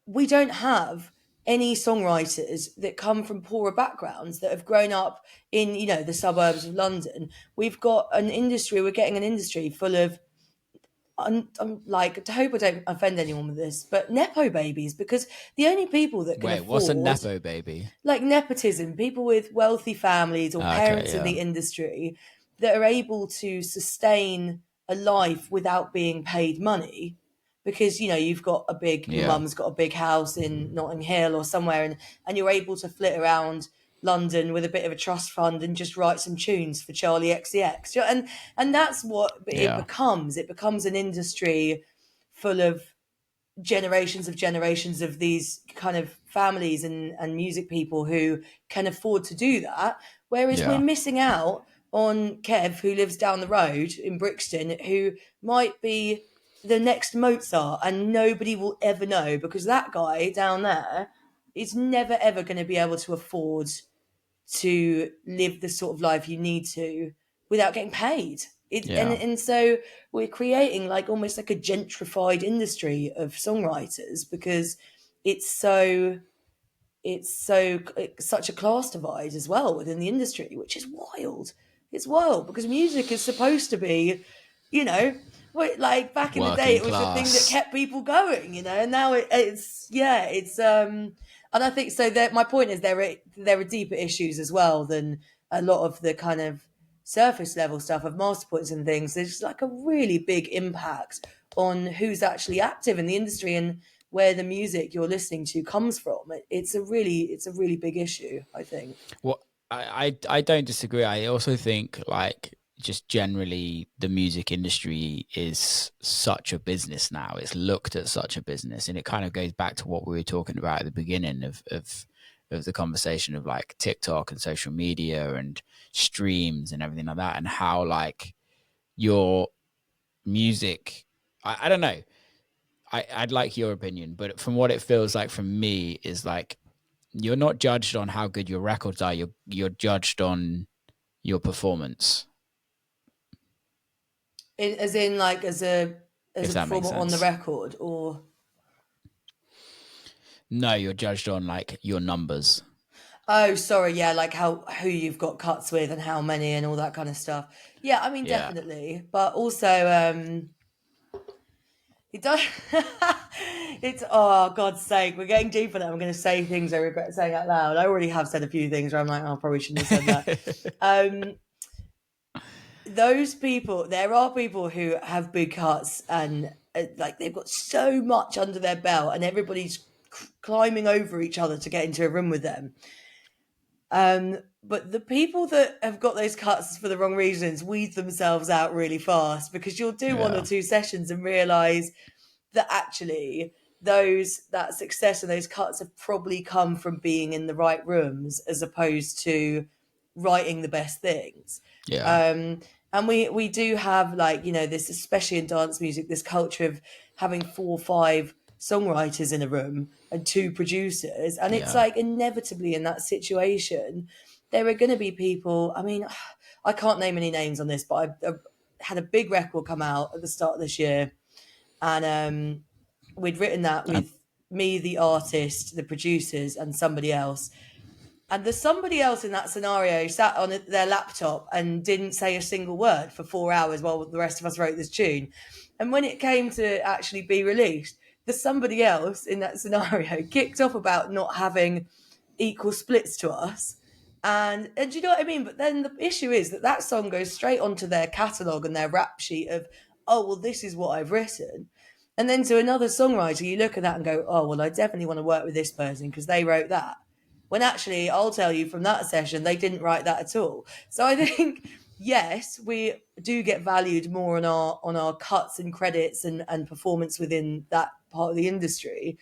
Speaker 2: we don't have any songwriters that come from poorer backgrounds that have grown up in, you know, the suburbs of London. We're getting an industry full of, I'm like, I hope I don't offend anyone with this, but Nepo babies, because the only people that can afford...
Speaker 1: what's a Nepo baby?
Speaker 2: Like nepotism, people with wealthy families or parents in the industry that are able to sustain a life without being paid money, because you've got your mum's got a big house in Notting Hill or somewhere, and you're able to flit around London with a bit of a trust fund and just write some tunes for Charlie XCX. And that's what it becomes. It becomes an industry full of generations of these kind of families and music people who can afford to do that. Whereas we're missing out on Kev, who lives down the road in Brixton, who might be the next Mozart, and nobody will ever know, because that guy down there is never ever going to be able to afford to live the sort of life you need to without getting paid. And so we're creating like almost like a gentrified industry of songwriters, because it's such a class divide as well within the industry, which is wild. It's wild, because music is supposed to be, like back in the day, it was the thing that kept people going, and now it's and I think so. That my point is there are deeper issues as well than a lot of the kind of surface level stuff of master points and things. There's like a really big impact on who's actually active in the industry and where the music you're listening to comes from. It's a really big issue, I think.
Speaker 1: Well, I don't disagree. I also think like just generally the music industry is such a business now. It's looked at such a business, and it kind of goes back to what we were talking about at the beginning of the conversation of like TikTok and social media and streams and everything like that, and how like your music, I don't know. I'd like your opinion, but from what it feels like from me is like you're not judged on how good your records are. You're judged on your performance.
Speaker 2: As in, like, as a performer on the record, or
Speaker 1: no, you're judged on like your numbers.
Speaker 2: Oh, sorry, yeah, like who you've got cuts with and how many and all that kind of stuff. Yeah, I mean, definitely, but also it does. It's God's sake, we're getting deeper now. I'm going to say things I regret saying out loud. I already have said a few things where I'm like, I probably shouldn't have said that. Those people, there are people who have big cuts and like they've got so much under their belt, and everybody's climbing over each other to get into a room with them. But the people that have got those cuts for the wrong reasons weed themselves out really fast, because you'll do one or two sessions and realise that actually that success and those cuts have probably come from being in the right rooms as opposed to writing the best things. And we do have, like, this, especially in dance music, this culture of having 4 or 5 songwriters in a room and 2 producers, and it's like inevitably in that situation there are going to be people. I mean, I can't name any names on this, but I had a big record come out at the start of this year, and we'd written that with me, the artist, the producers, and somebody else. And the somebody else in that scenario sat on their laptop and didn't say a single word for 4 hours while the rest of us wrote this tune. And when it came to actually be released, the somebody else in that scenario kicked off about not having equal splits to us. And do you know what I mean? But then the issue is that song goes straight onto their catalogue and their rap sheet of, oh, well, this is what I've written. And then to another songwriter, you look at that and go, oh, well, I definitely want to work with this person because they wrote that. When actually, I'll tell you from that session, they didn't write that at all. So I think, yes, we do get valued more on our cuts and credits and performance within that part of the industry.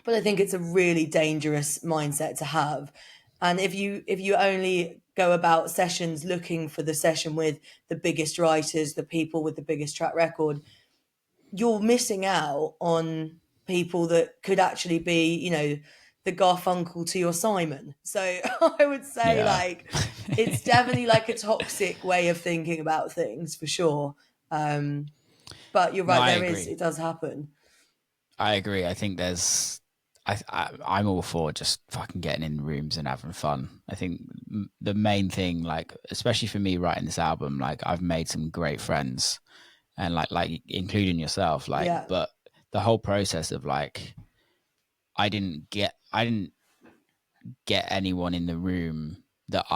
Speaker 2: But I think it's a really dangerous mindset to have. And if you only go about sessions looking for the session with the biggest writers, the people with the biggest track record, you're missing out on people that could actually be, the Garfunkel to your Simon. So I would say it's definitely like a toxic way of thinking about things for sure. But you're right, it does happen.
Speaker 1: I agree. I think I'm all for just fucking getting in rooms and having fun. I think the main thing, like, especially for me writing this album, like I've made some great friends and like including yourself, but the whole process of like, I didn't get anyone in the room that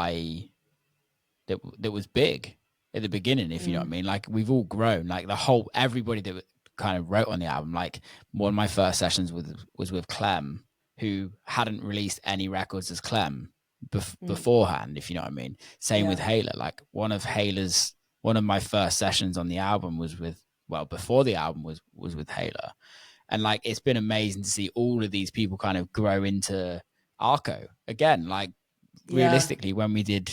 Speaker 1: was big at the beginning, if you know what I mean. Like, we've all grown, like everybody that kind of wrote on the album. Like one of my first sessions was with Clem, who hadn't released any records as Clem beforehand, if you know what I mean. Same with Hayla. Like one of my first sessions on the album was with, before the album was with Hayla. And like, it's been amazing to see all of these people kind of grow into Arco again. Like realistically, when we did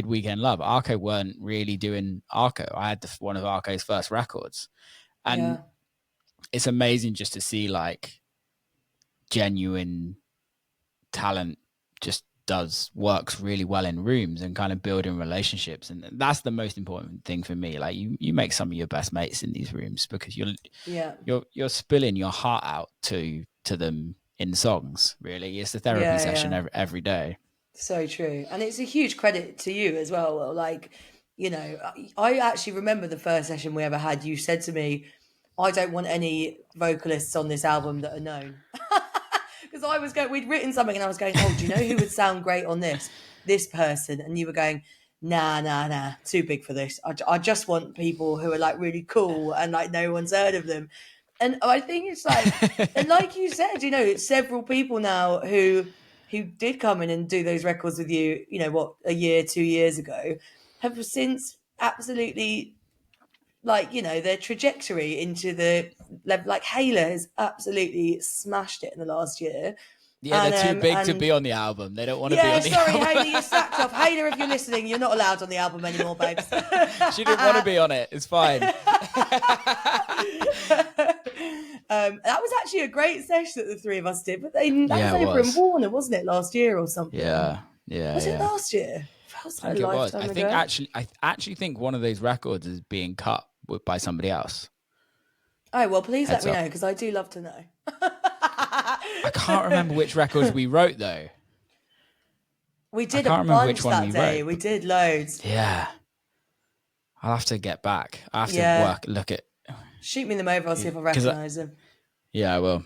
Speaker 1: Weekend Love, Arco weren't really doing Arco. I had one of Arco's first records, and it's amazing just to see like genuine talent just works really well in rooms and kind of building relationships. And that's the most important thing for me. Like you make some of your best mates in these rooms because you're spilling your heart out to them in songs. Really, it's a therapy session every day.
Speaker 2: So true. And it's a huge credit to you as well. Like, you know, I actually remember the first session we ever had. You said to me, I don't want any vocalists on this album that are known. Because we'd written something and I was going, oh, do you know who would sound great on this? This person. And you were going, nah, too big for this. I just want people who are like really cool and like no one's heard of them. And I think it's like, and like you said, you know, it's several people now who did come in and do those records with you, you know, a year, 2 years ago, have since absolutely, like, you know, their trajectory into the level, like Hayla has absolutely smashed it in the last year.
Speaker 1: Yeah, and they're too big to be on the album. They don't want to be on the
Speaker 2: album.
Speaker 1: Yeah,
Speaker 2: sorry, Hayla, you're sacked off. Hayla, if you're listening, you're not allowed on the album anymore, babes.
Speaker 1: She didn't want to be on it. It's fine.
Speaker 2: That was actually a great session that the three of us did, but that was over in Warner, wasn't it, last year or something?
Speaker 1: Yeah.
Speaker 2: Was it last year?
Speaker 1: I think it was. I actually think one of those records is being cut by somebody else.
Speaker 2: Oh, well, please let me know, because I do love to know.
Speaker 1: I can't remember which records we wrote, though.
Speaker 2: We did a bunch that day. We did loads.
Speaker 1: Yeah. I'll have to get back. I have to look at...
Speaker 2: Shoot me them over. I'll see if I recognise them.
Speaker 1: Yeah, I will.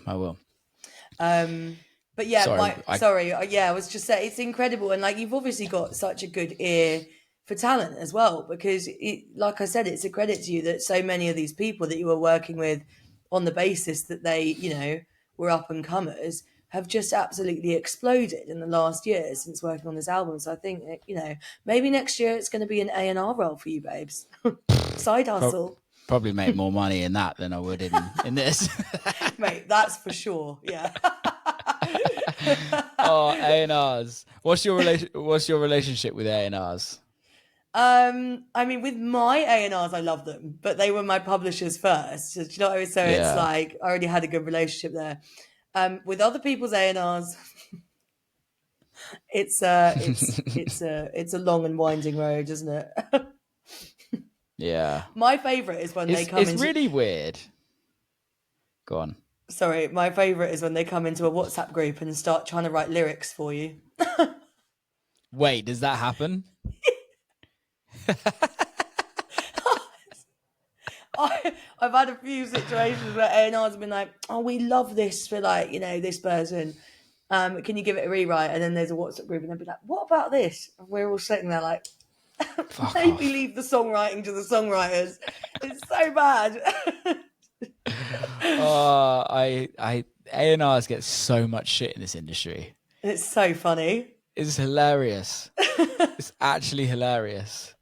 Speaker 2: But yeah, I was just saying, it's incredible. And like, you've obviously got such a good ear for talent as well, because like I said, it's a credit to you that so many of these people that you were working with on the basis that they, you know, were up and comers have just absolutely exploded in the last year since working on this album. So I think, you know, maybe next year it's going to be an A&R role for you, babes. Side hustle.
Speaker 1: Probably make more money in that than I would in this.
Speaker 2: Mate, that's for sure. Yeah.
Speaker 1: Oh, A&Rs. What's your relationship with A&Rs?
Speaker 2: I mean, with my A&Rs, I love them, but they were my publishers first. So, do you know what I mean? So it's like I already had a good relationship there. With other people's A&Rs, it's a long and winding road, isn't it?
Speaker 1: Yeah.
Speaker 2: My favourite is when they come into...
Speaker 1: It's really weird. Go on.
Speaker 2: Sorry, my favourite is when they come into a WhatsApp group and start trying to write lyrics for you.
Speaker 1: Wait, does that happen?
Speaker 2: I've had a few situations where A&Rs have been like, oh, we love this for, like, you know, this person. Can you give it a rewrite? And then there's a WhatsApp group and they'll be like, what about this? And we're all sitting there like... Maybe leave the songwriting to the songwriters. It's so bad.
Speaker 1: A&Rs get so much shit in this industry.
Speaker 2: It's so funny.
Speaker 1: It's hilarious. It's actually hilarious.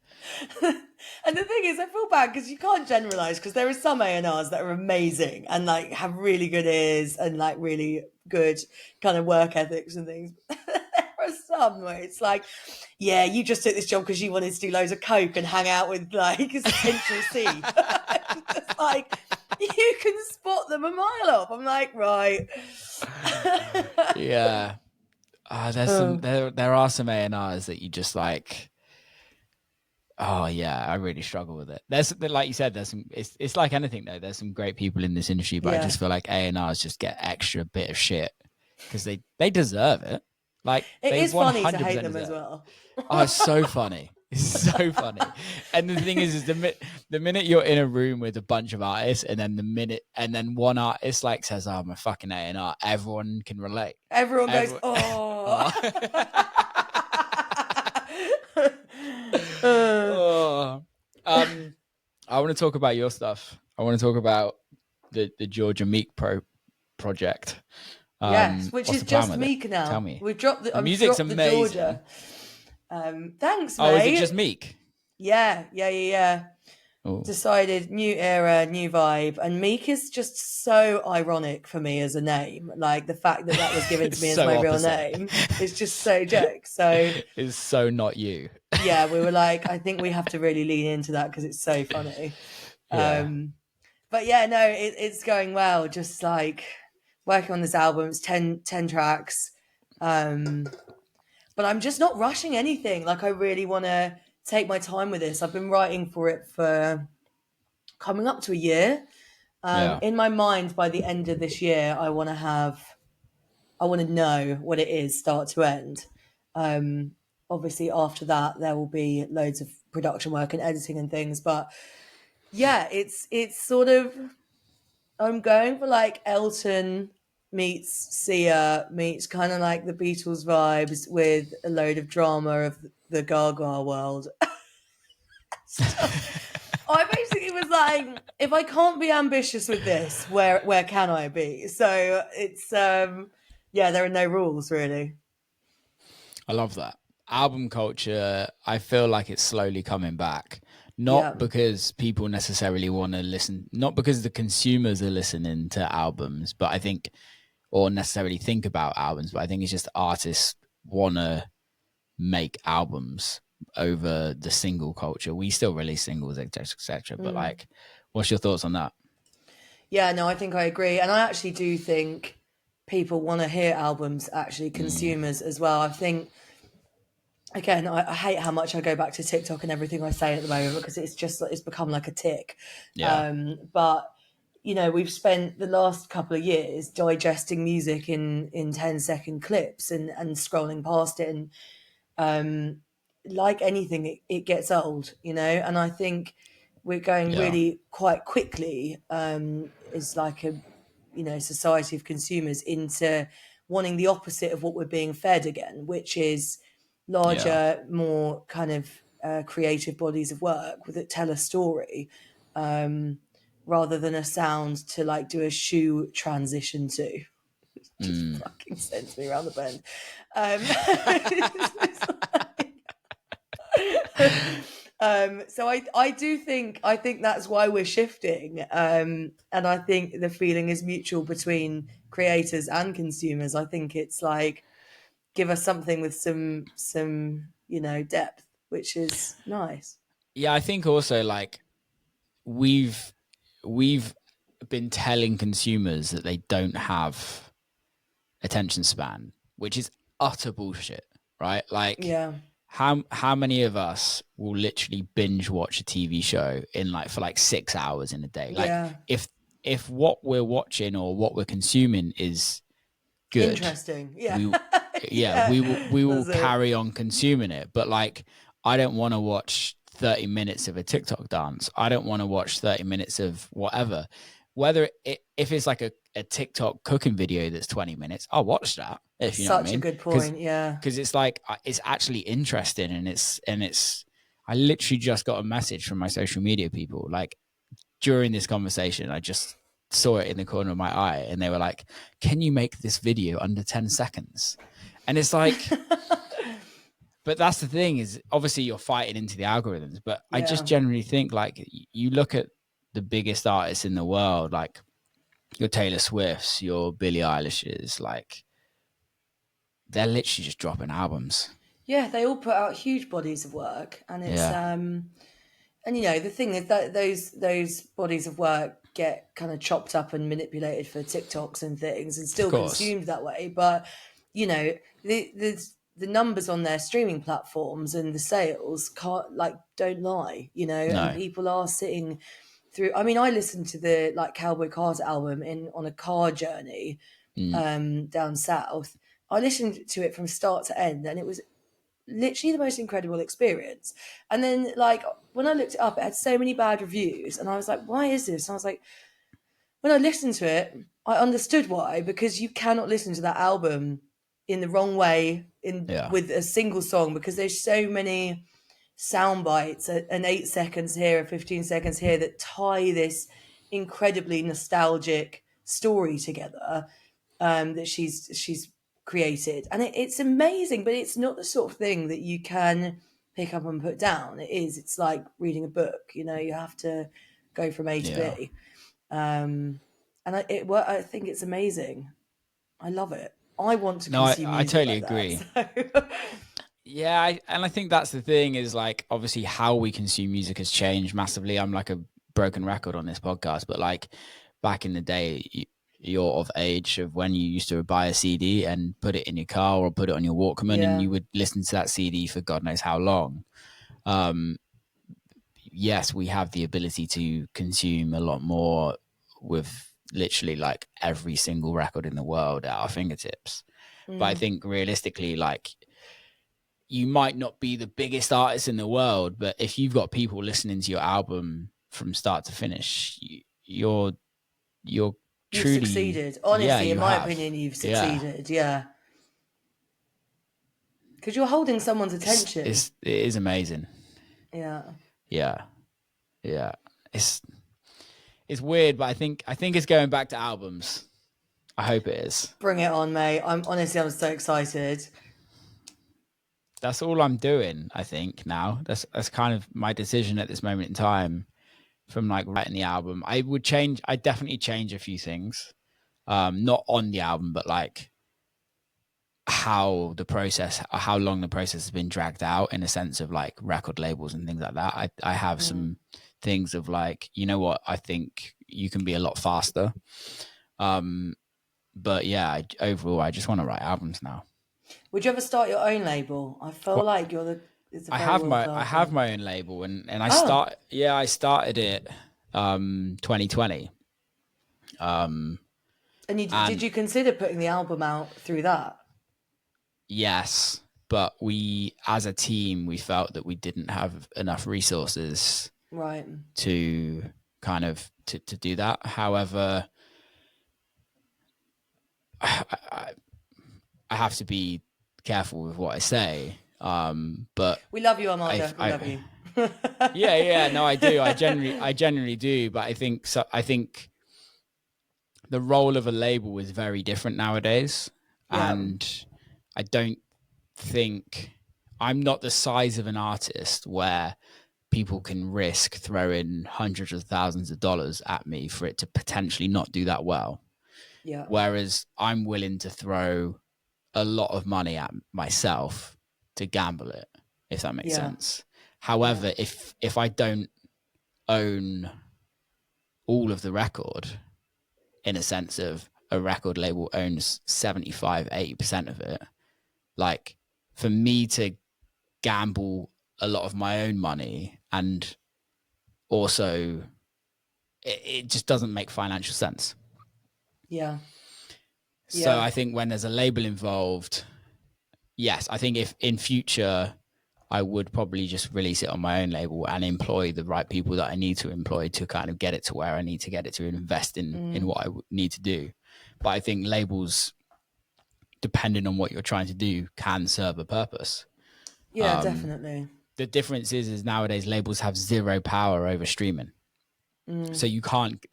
Speaker 2: And the thing is, I feel bad because you can't generalize, because there are some A&Rs that are amazing and like have really good ears and like really good kind of work ethics and things. There are some where it's like, yeah, you just took this job because you wanted to do loads of coke and hang out with like Central C. Just like, you can spot them a mile off. I'm like, right.
Speaker 1: Yeah. There are some A&Rs that you just like, oh yeah, I really struggle with it. There's, like you said, there's some, it's like anything though. There's some great people in this industry, but I just feel like A&Rs just get extra bit of shit because they deserve it. Like,
Speaker 2: it is funny to hate them as well.
Speaker 1: Oh, it's so funny. It's so funny. And the thing is the minute you're in a room with a bunch of artists and then one artist like says, oh, I'm a fucking A&R, everyone can relate.
Speaker 2: Everyone goes, oh.
Speaker 1: I want to talk about your stuff. I want to talk about the Georgia Meek project.
Speaker 2: Yes, which
Speaker 1: what's
Speaker 2: is
Speaker 1: the plan
Speaker 2: just
Speaker 1: with
Speaker 2: Meek
Speaker 1: it?
Speaker 2: now.
Speaker 1: Tell me.
Speaker 2: We've dropped
Speaker 1: The
Speaker 2: I've
Speaker 1: music's
Speaker 2: dropped the
Speaker 1: amazing.
Speaker 2: Georgia. Thanks,
Speaker 1: Oh,
Speaker 2: mate.
Speaker 1: is it just Meek?
Speaker 2: Yeah.
Speaker 1: Ooh.
Speaker 2: Decided new era, new vibe, and Meek is just so ironic for me as a name. Like the fact that was given to me as
Speaker 1: So
Speaker 2: my
Speaker 1: opposite.
Speaker 2: Real name is just so joke. So
Speaker 1: it's so not you.
Speaker 2: Yeah, we were like, I think we have to really lean into that because it's so funny.
Speaker 1: Yeah.
Speaker 2: But yeah, no, it's going well. Just like working on this album, it's 10 tracks. But I'm just not rushing anything. Like I really want to take my time with this. I've been writing for it for coming up to a year. In my mind, by the end of this year, I want to know what it is, start to end. Obviously, after that, there will be loads of production work and editing and things. But yeah, it's sort of, I'm going for like Elton meets Sia meets kind of like the Beatles vibes with a load of drama of the Gaga world. So I basically was like, if I can't be ambitious with this, where can I be? So it's there are no rules really.
Speaker 1: I love that. Album culture, I feel like it's slowly coming back. Not because people necessarily want to listen, not because the consumers are listening to albums, but I think, or necessarily think about albums, but I think it's just artists want to make albums over the single culture. We still release singles, etc. But like, what's your thoughts on that?
Speaker 2: Yeah, no, I think I agree. And I actually do think people want to hear albums, actually, consumers as well. I think, again, I hate how much I go back to TikTok and everything I say at the moment because it's become like a tick.
Speaker 1: Yeah.
Speaker 2: But, you know, we've spent the last couple of years digesting music in 10-second clips and scrolling past it. And like anything, it gets old, you know? And I think we're going really quite quickly as like a, you know, society of consumers into wanting the opposite of what we're being fed again, which is larger, more kind of creative bodies of work that tell a story rather than a sound to like do a shoe transition to. Just fucking sends me around the bend. So I do think that's why we're shifting, and I think the feeling is mutual between creators and consumers. I think it's like give us something with some you know depth, which is nice.
Speaker 1: Yeah, I think also like we've been telling consumers that they don't have attention span, which is utter bullshit, right? Like how many of us will literally binge watch a TV show in like for like 6 hours in a day? Like if what we're watching or what we're consuming is good,
Speaker 2: interesting,
Speaker 1: we will carry on consuming it. But like I don't want to watch 30 minutes of a TikTok dance. I don't want to watch 30 minutes of whatever. Whether if it's like a TikTok cooking video that's 20 minutes, I'll watch that. If you know what I mean.
Speaker 2: Such a good point,
Speaker 1: because it's like it's actually interesting and it's. I literally just got a message from my social media people like during this conversation. I just saw it in the corner of my eye, and they were like, "Can you make this video under 10 seconds?" And it's like. But that's the thing is obviously you're fighting into the algorithms, but I just generally think like you look at the biggest artists in the world, like your Taylor Swifts, your Billie Eilish's, like they're literally just dropping albums.
Speaker 2: Yeah, they all put out huge bodies of work, and it's and you know the thing is that those bodies of work get kind of chopped up and manipulated for TikToks and things, and still consumed that way. But you know the numbers on their streaming platforms and the sales don't lie, you know, and people are sitting through. I mean, I listened to the like Cowboy Carter album on a car journey down south. I listened to it from start to end, and it was literally the most incredible experience. And then like when I looked it up, it had so many bad reviews, and I was like, why is this? And I was like, when I listened to it, I understood why, because you cannot listen to that album in the wrong way with a single song, because there's so many sound bites, an 8 seconds here, a 15 seconds here, that tie this incredibly nostalgic story together that she's created, and it's amazing. But it's not the sort of thing that you can pick up and put down. It's like reading a book. You know, you have to go from A to B. And I think it's amazing. I love it. I want to consume music.
Speaker 1: I totally
Speaker 2: like
Speaker 1: agree.
Speaker 2: That, so.
Speaker 1: Yeah, and I think that's the thing is like obviously how we consume music has changed massively. I'm like a broken record on this podcast, but like back in the day, you're of age of when you used to buy a CD and put it in your car or put it on your Walkman, and you would listen to that CD for God knows how long. Yes, we have the ability to consume a lot more with literally like every single record in the world at our fingertips. But I think realistically, like, you might not be the biggest artist in the world, but if you've got people listening to your album from start to finish, you're truly
Speaker 2: succeeded. Honestly, in my opinion, you've succeeded. Yeah. Because you're holding someone's attention.
Speaker 1: It is amazing.
Speaker 2: Yeah.
Speaker 1: It's weird, but I think it's going back to albums. I hope it is.
Speaker 2: Bring it on, mate. I'm so excited.
Speaker 1: That's all I'm doing, I think, now. That's kind of my decision at this moment in time from like writing the album. I'd definitely change a few things. Not on the album, but like how long the process has been dragged out in a sense of like record labels and things like that. I have some things of like, you know what, I think you can be a lot faster. But yeah, overall, I just want to write albums now.
Speaker 2: Would you ever start your own label? I feel like you're the.
Speaker 1: I have my own label, and I started it 2020.
Speaker 2: And did you consider putting the album out through that?
Speaker 1: Yes, but we, as a team, we felt that we didn't have enough resources,
Speaker 2: right,
Speaker 1: to kind of to do that. However, I have to be careful with what I say. But
Speaker 2: we love you, Armando. We love you.
Speaker 1: yeah, no, I do. I generally do. But I think the role of a label is very different nowadays, and I don't think I'm not the size of an artist where people can risk throwing hundreds of thousands of dollars at me for it to potentially not do that well.
Speaker 2: Yeah.
Speaker 1: Whereas I'm willing to throw a lot of money at myself to gamble it, if that makes sense. However, if I don't own all of the record, in a sense of a record label owns 75-80% of it, like for me to gamble a lot of my own money, and also it just doesn't make financial sense.
Speaker 2: Yeah.
Speaker 1: So I think when there's a label involved, yes, I think if in future I would probably just release it on my own label and employ the right people that I need to employ to kind of get it to where I need to get it to, and invest in what I need to do. But I think labels, depending on what you're trying to do, can serve a purpose.
Speaker 2: Yeah, definitely.
Speaker 1: The difference is nowadays labels have zero power over streaming. So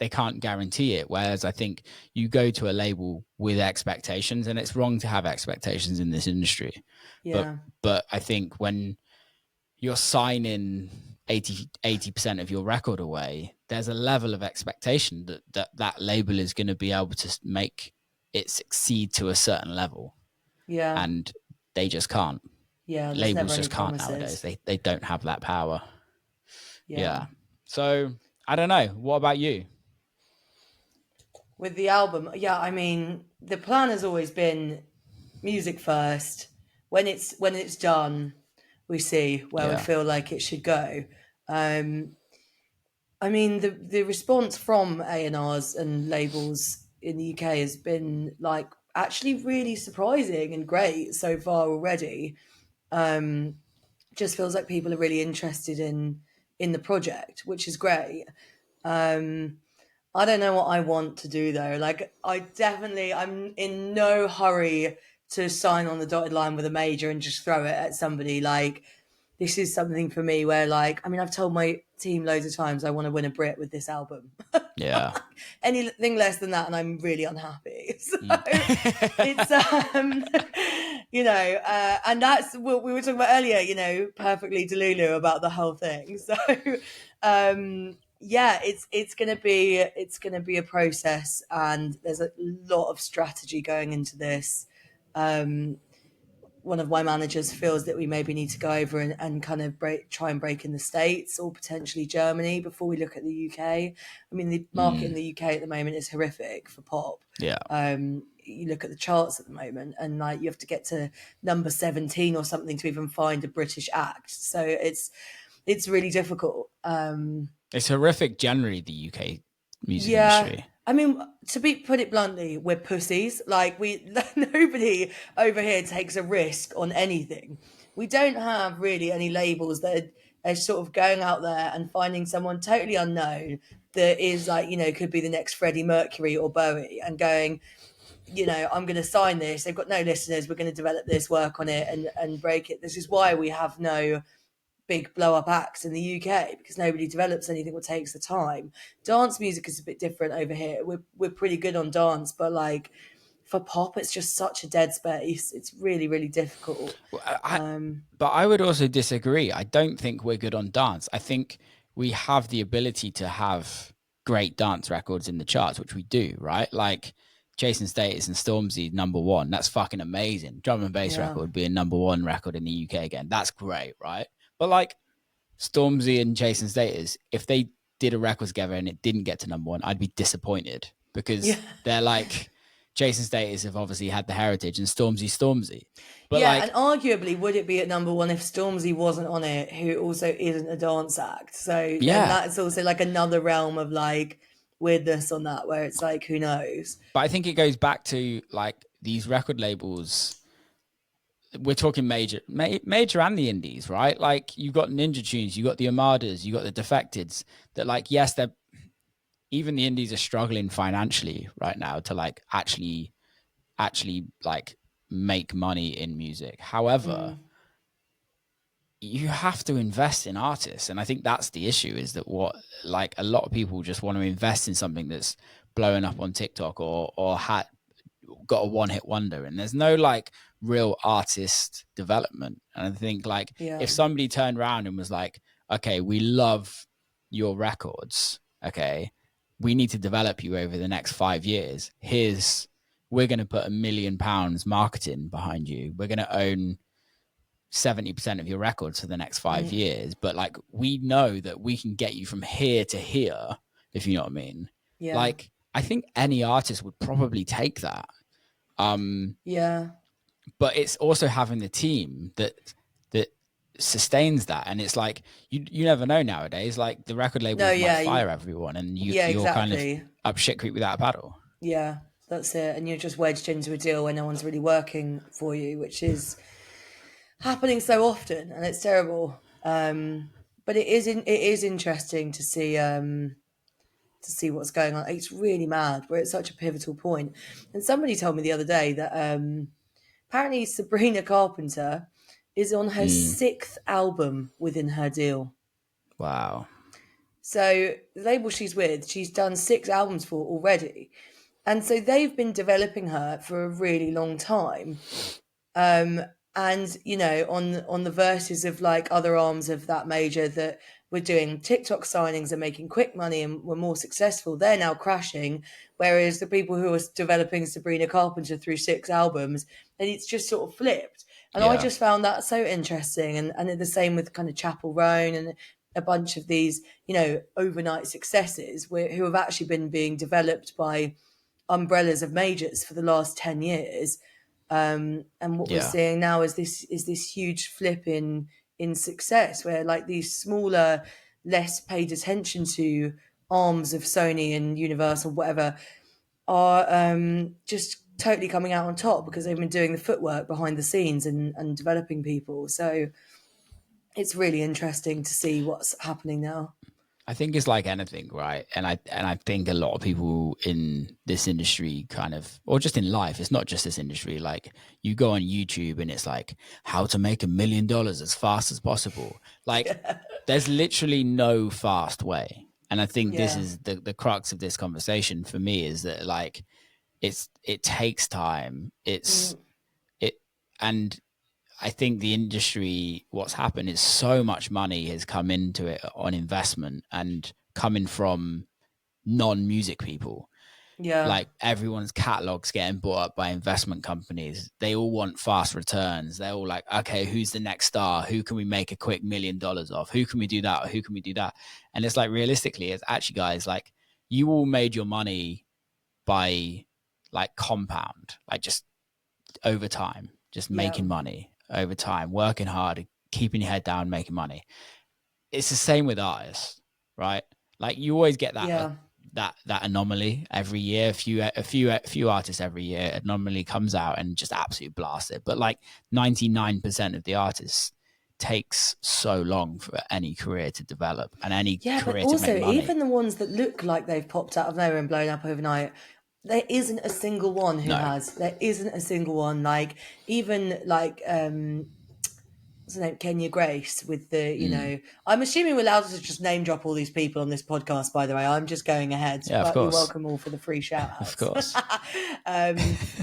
Speaker 1: they can't guarantee it. Whereas I think you go to a label with expectations, and it's wrong to have expectations in this industry.
Speaker 2: Yeah.
Speaker 1: But I think when you're signing 80% of your record away, there's a level of expectation that label is going to be able to make it succeed to a certain level.
Speaker 2: Yeah.
Speaker 1: And they just can't.
Speaker 2: Yeah.
Speaker 1: Labels just can't nowadays. They don't have that power. Yeah. So I don't know. What about you?
Speaker 2: With the album, I mean, the plan has always been music first. When it's done, we see where we feel like it should go. I mean, the response from A&Rs and labels in the UK has been like actually really surprising and great so far already. Just feels like people are really interested in the project, which is great. I don't know what I want to do though. Like I'm in no hurry to sign on the dotted line with a major and just throw it at somebody. Like, this is something for me where, like, I mean, I've told my team loads of times, I want to win a Brit with this album.
Speaker 1: Yeah.
Speaker 2: Anything less than that, and I'm really unhappy. So it's, and that's what we were talking about earlier, perfectly delulu about the whole thing. So, it's going to be a process, and there's a lot of strategy going into this. One of my managers feels that we maybe need to go over and kind of try and break in the States or potentially Germany before we look at the UK. I mean, the market in the UK at the moment is horrific for pop.
Speaker 1: Yeah.
Speaker 2: You look at the charts at the moment, and like you have to get to number 17 or something to even find a British act. So it's really difficult.
Speaker 1: It's horrific generally, the UK music industry.
Speaker 2: I mean, put it bluntly, we're pussies. Like nobody over here takes a risk on anything. We don't have really any labels that are sort of going out there and finding someone totally unknown that is like, could be the next Freddie Mercury or Bowie, and going, I'm going to sign this. They've got no listeners. We're going to develop this, work on it, and break it. This is why we have no big blow up acts in the UK, because nobody develops anything or takes the time. Dance music is a bit different over here. We're pretty good on dance, but like for pop, it's just such a dead space. It's really, really difficult.
Speaker 1: But I would also disagree. I don't think we're good on dance. I think we have the ability to have great dance records in the charts, which we do, right? Like Jason Status and Stormzy #1. That's fucking amazing. Drum and bass record being #1 record in the UK again. That's great, right? But like Stormzy and Jason Status, if they did a record together and it didn't get to #1, I'd be disappointed, because they're like, Jason Status have obviously had the heritage, and Stormzy. But
Speaker 2: and arguably, would it be at #1 if Stormzy wasn't on it, who also isn't a dance act? So that's also like another realm of like weirdness on that, where it's like, who knows?
Speaker 1: But I think it goes back to like these record labels. We're talking major and the indies, right? Like you've got Ninja Tunes, you got the Armadas, you got the Defecteds, that like, yes, they're, even the indies are struggling financially right now to like actually like make money in music. However, you have to invest in artists. And I think that's the issue, is that what like a lot of people just want to invest in something that's blowing up on TikTok or got a one-hit wonder, and there's no like real artist development. And I think like if somebody turned around and was like, okay, we love your records, okay, we need to develop you over the next 5 years, we're going to put £1 million marketing behind you, we're going to own 70% of your records for the next 5 years, but like we know that we can get you from here to here, if you know what I mean. Like I think any artist would probably take that. But it's also having the team that sustains that, and it's like you never know nowadays. Like the record labels might fire everyone, and you're kind of up shit creek without a paddle.
Speaker 2: Yeah, that's it. And you're just wedged into a deal where no one's really working for you, which is happening so often, and it's terrible. But it is interesting to see what's going on. It's really mad. We're at such a pivotal point. And somebody told me the other day that apparently Sabrina Carpenter is on her 6th album within her deal.
Speaker 1: Wow.
Speaker 2: So the label she's with, she's done 6 albums for already. And so they've been developing her for a really long time. And, on the verses of like other arms of that major that were doing TikTok signings and making quick money and were more successful, they're now crashing. Whereas the people who are developing Sabrina Carpenter through 6 albums, and it's just sort of flipped. And I just found that so interesting. And the same with kind of Chapel Roan and a bunch of these, overnight successes who have actually been being developed by umbrellas of majors for the last 10 years. And what we're seeing now is this huge flip in success, where like these smaller, less paid attention to arms of Sony and Universal, whatever, are just totally coming out on top because they've been doing the footwork behind the scenes and developing people. So it's really interesting to see what's happening now.
Speaker 1: I think it's like anything, right? And I think a lot of people in this industry kind of, or just in life, it's not just this industry. Like you go on YouTube and it's like how to make $1 million as fast as possible. Like there's literally no fast way. And I think this is the crux of this conversation for me, is that like it takes time. And I think the industry, what's happened is so much money has come into it on investment and coming from non-music people.
Speaker 2: Yeah.
Speaker 1: Like everyone's catalogs getting bought up by investment companies. They all want fast returns. They're all like, okay, who's the next star? Who can we make a quick $1 million off? Who can we do that? Or who can we do that? And it's like, realistically, it's actually, guys, like you all made your money by like compound, like just over time, just making money over time, working hard, keeping your head down, making money. It's the same with artists, right? Like you always get that that anomaly every year. A few artists every year anomaly comes out and just absolutely blasts it. But like 99% of the artists takes so long for any career to develop and any career
Speaker 2: but
Speaker 1: to make money.
Speaker 2: Even the ones that look like they've popped out of nowhere and blown up overnight, there isn't a single one who has. There isn't a single one. Like even like what's her name, Kenya Grace, with the, you know, I'm assuming we're allowed to just name drop all these people on this podcast, by the way. I'm just going ahead.
Speaker 1: Yeah,
Speaker 2: but
Speaker 1: you're
Speaker 2: welcome all for the free shout outs.
Speaker 1: Of course.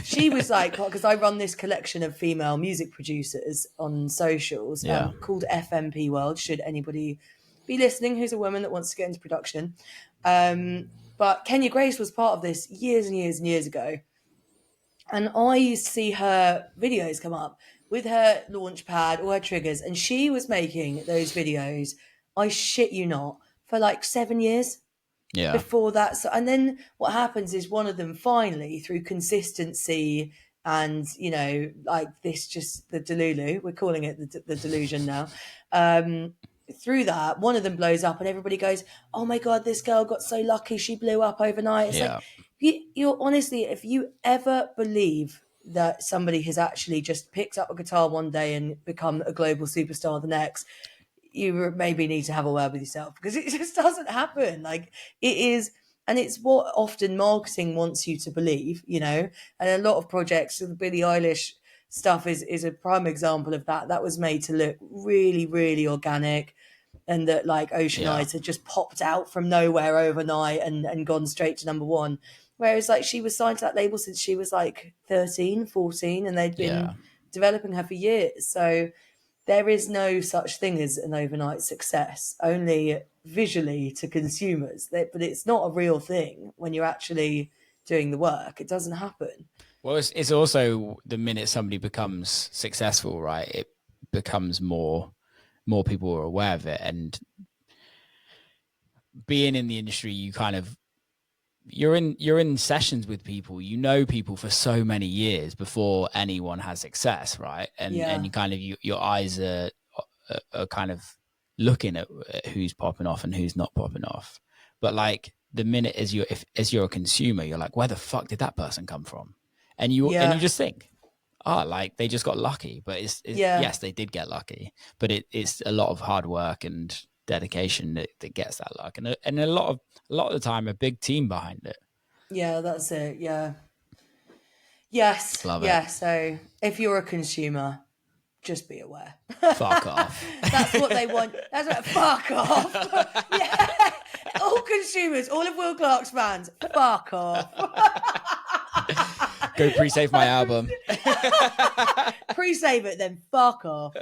Speaker 2: She was like, because I run this collection of female music producers on socials called FMP World, should anybody be listening who's a woman that wants to get into production. But Kenya Grace was part of this years and years and years ago. And I used to see her videos come up with her launch pad or her triggers, and she was making those videos, I shit you not, for like 7 years before that. So, and then what happens is one of them finally, through consistency and, you know, like this, just the delulu, we're calling it the delusion now, through that, one of them blows up and everybody goes, oh my God, this girl got so lucky, she blew up overnight. It's like, you're honestly, if you ever believe that somebody has actually just picked up a guitar one day and become a global superstar the next, you maybe need to have a word with yourself, because it just doesn't happen. Like it is, and it's what often marketing wants you to believe, you know, and a lot of projects, the Billie Eilish stuff is a prime example of that. That was made to look really, really organic, and that like Ocean Eyes had just popped out from nowhere overnight and gone straight to number one. Whereas like she was signed to that label since she was like 13, 14, and they'd been developing her for years. So there is no such thing as an overnight success, only visually to consumers. But it's not a real thing when you're actually doing the work. It doesn't happen.
Speaker 1: Well, it's also the minute somebody becomes successful, right? It becomes more people are aware of it, and being in the industry, you kind of you're in sessions with people, you know, people for so many years before anyone has success, right? And you kind of your eyes are kind of looking at who's popping off and who's not popping off. But like the minute as you're a consumer, you're like, where the fuck did that person come from? And you just think, like they just got lucky. But it's yes, they did get lucky, but it's a lot of hard work and dedication that gets that luck, and a lot of the time a big team behind it.
Speaker 2: Yeah, that's it. Yeah. Yes.
Speaker 1: Love
Speaker 2: it.
Speaker 1: it.
Speaker 2: So if you're a consumer, just be aware.
Speaker 1: Fuck off.
Speaker 2: That's what they want. That's what. Fuck off. Yeah. All consumers, all of Will Clarke's fans, fuck off.
Speaker 1: Go pre-save my album.
Speaker 2: Pre-save it, then fuck off.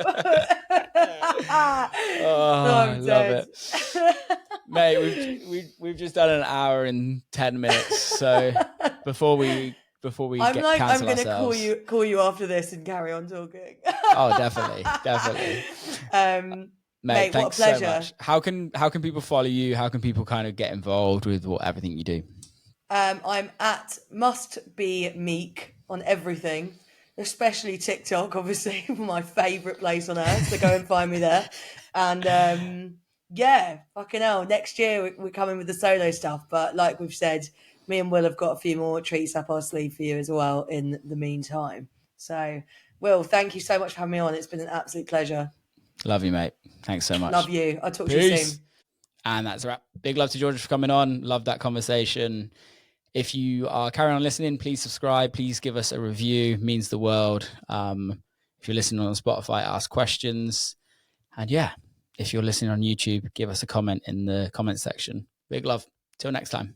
Speaker 1: I love it. Mate, we've just done an hour and 10 minutes. So before we cancel
Speaker 2: I'm going
Speaker 1: ourselves.
Speaker 2: to call you after this and carry on talking.
Speaker 1: Oh, definitely. Mate, thanks
Speaker 2: what a pleasure.
Speaker 1: so much. How can people follow you? How can people kind of get involved with everything you do?
Speaker 2: I'm at Must Be Meek on everything, especially TikTok, obviously, my favourite place on earth. So go and find me there. And fucking hell, next year we're coming with the solo stuff. But like we've said, me and Will have got a few more treats up our sleeve for you as well in the meantime. So, Will, thank you so much for having me on. It's been an absolute pleasure.
Speaker 1: Love you, mate. Thanks so much.
Speaker 2: Love you. I'll talk to you soon.
Speaker 1: And that's a wrap. Big love to Georgia for coming on. Love that conversation. If you are carrying on listening, please subscribe. Please give us a review. It means the world. If you're listening on Spotify, ask questions. And yeah, if you're listening on YouTube, give us a comment in the comment section. Big love. Till next time.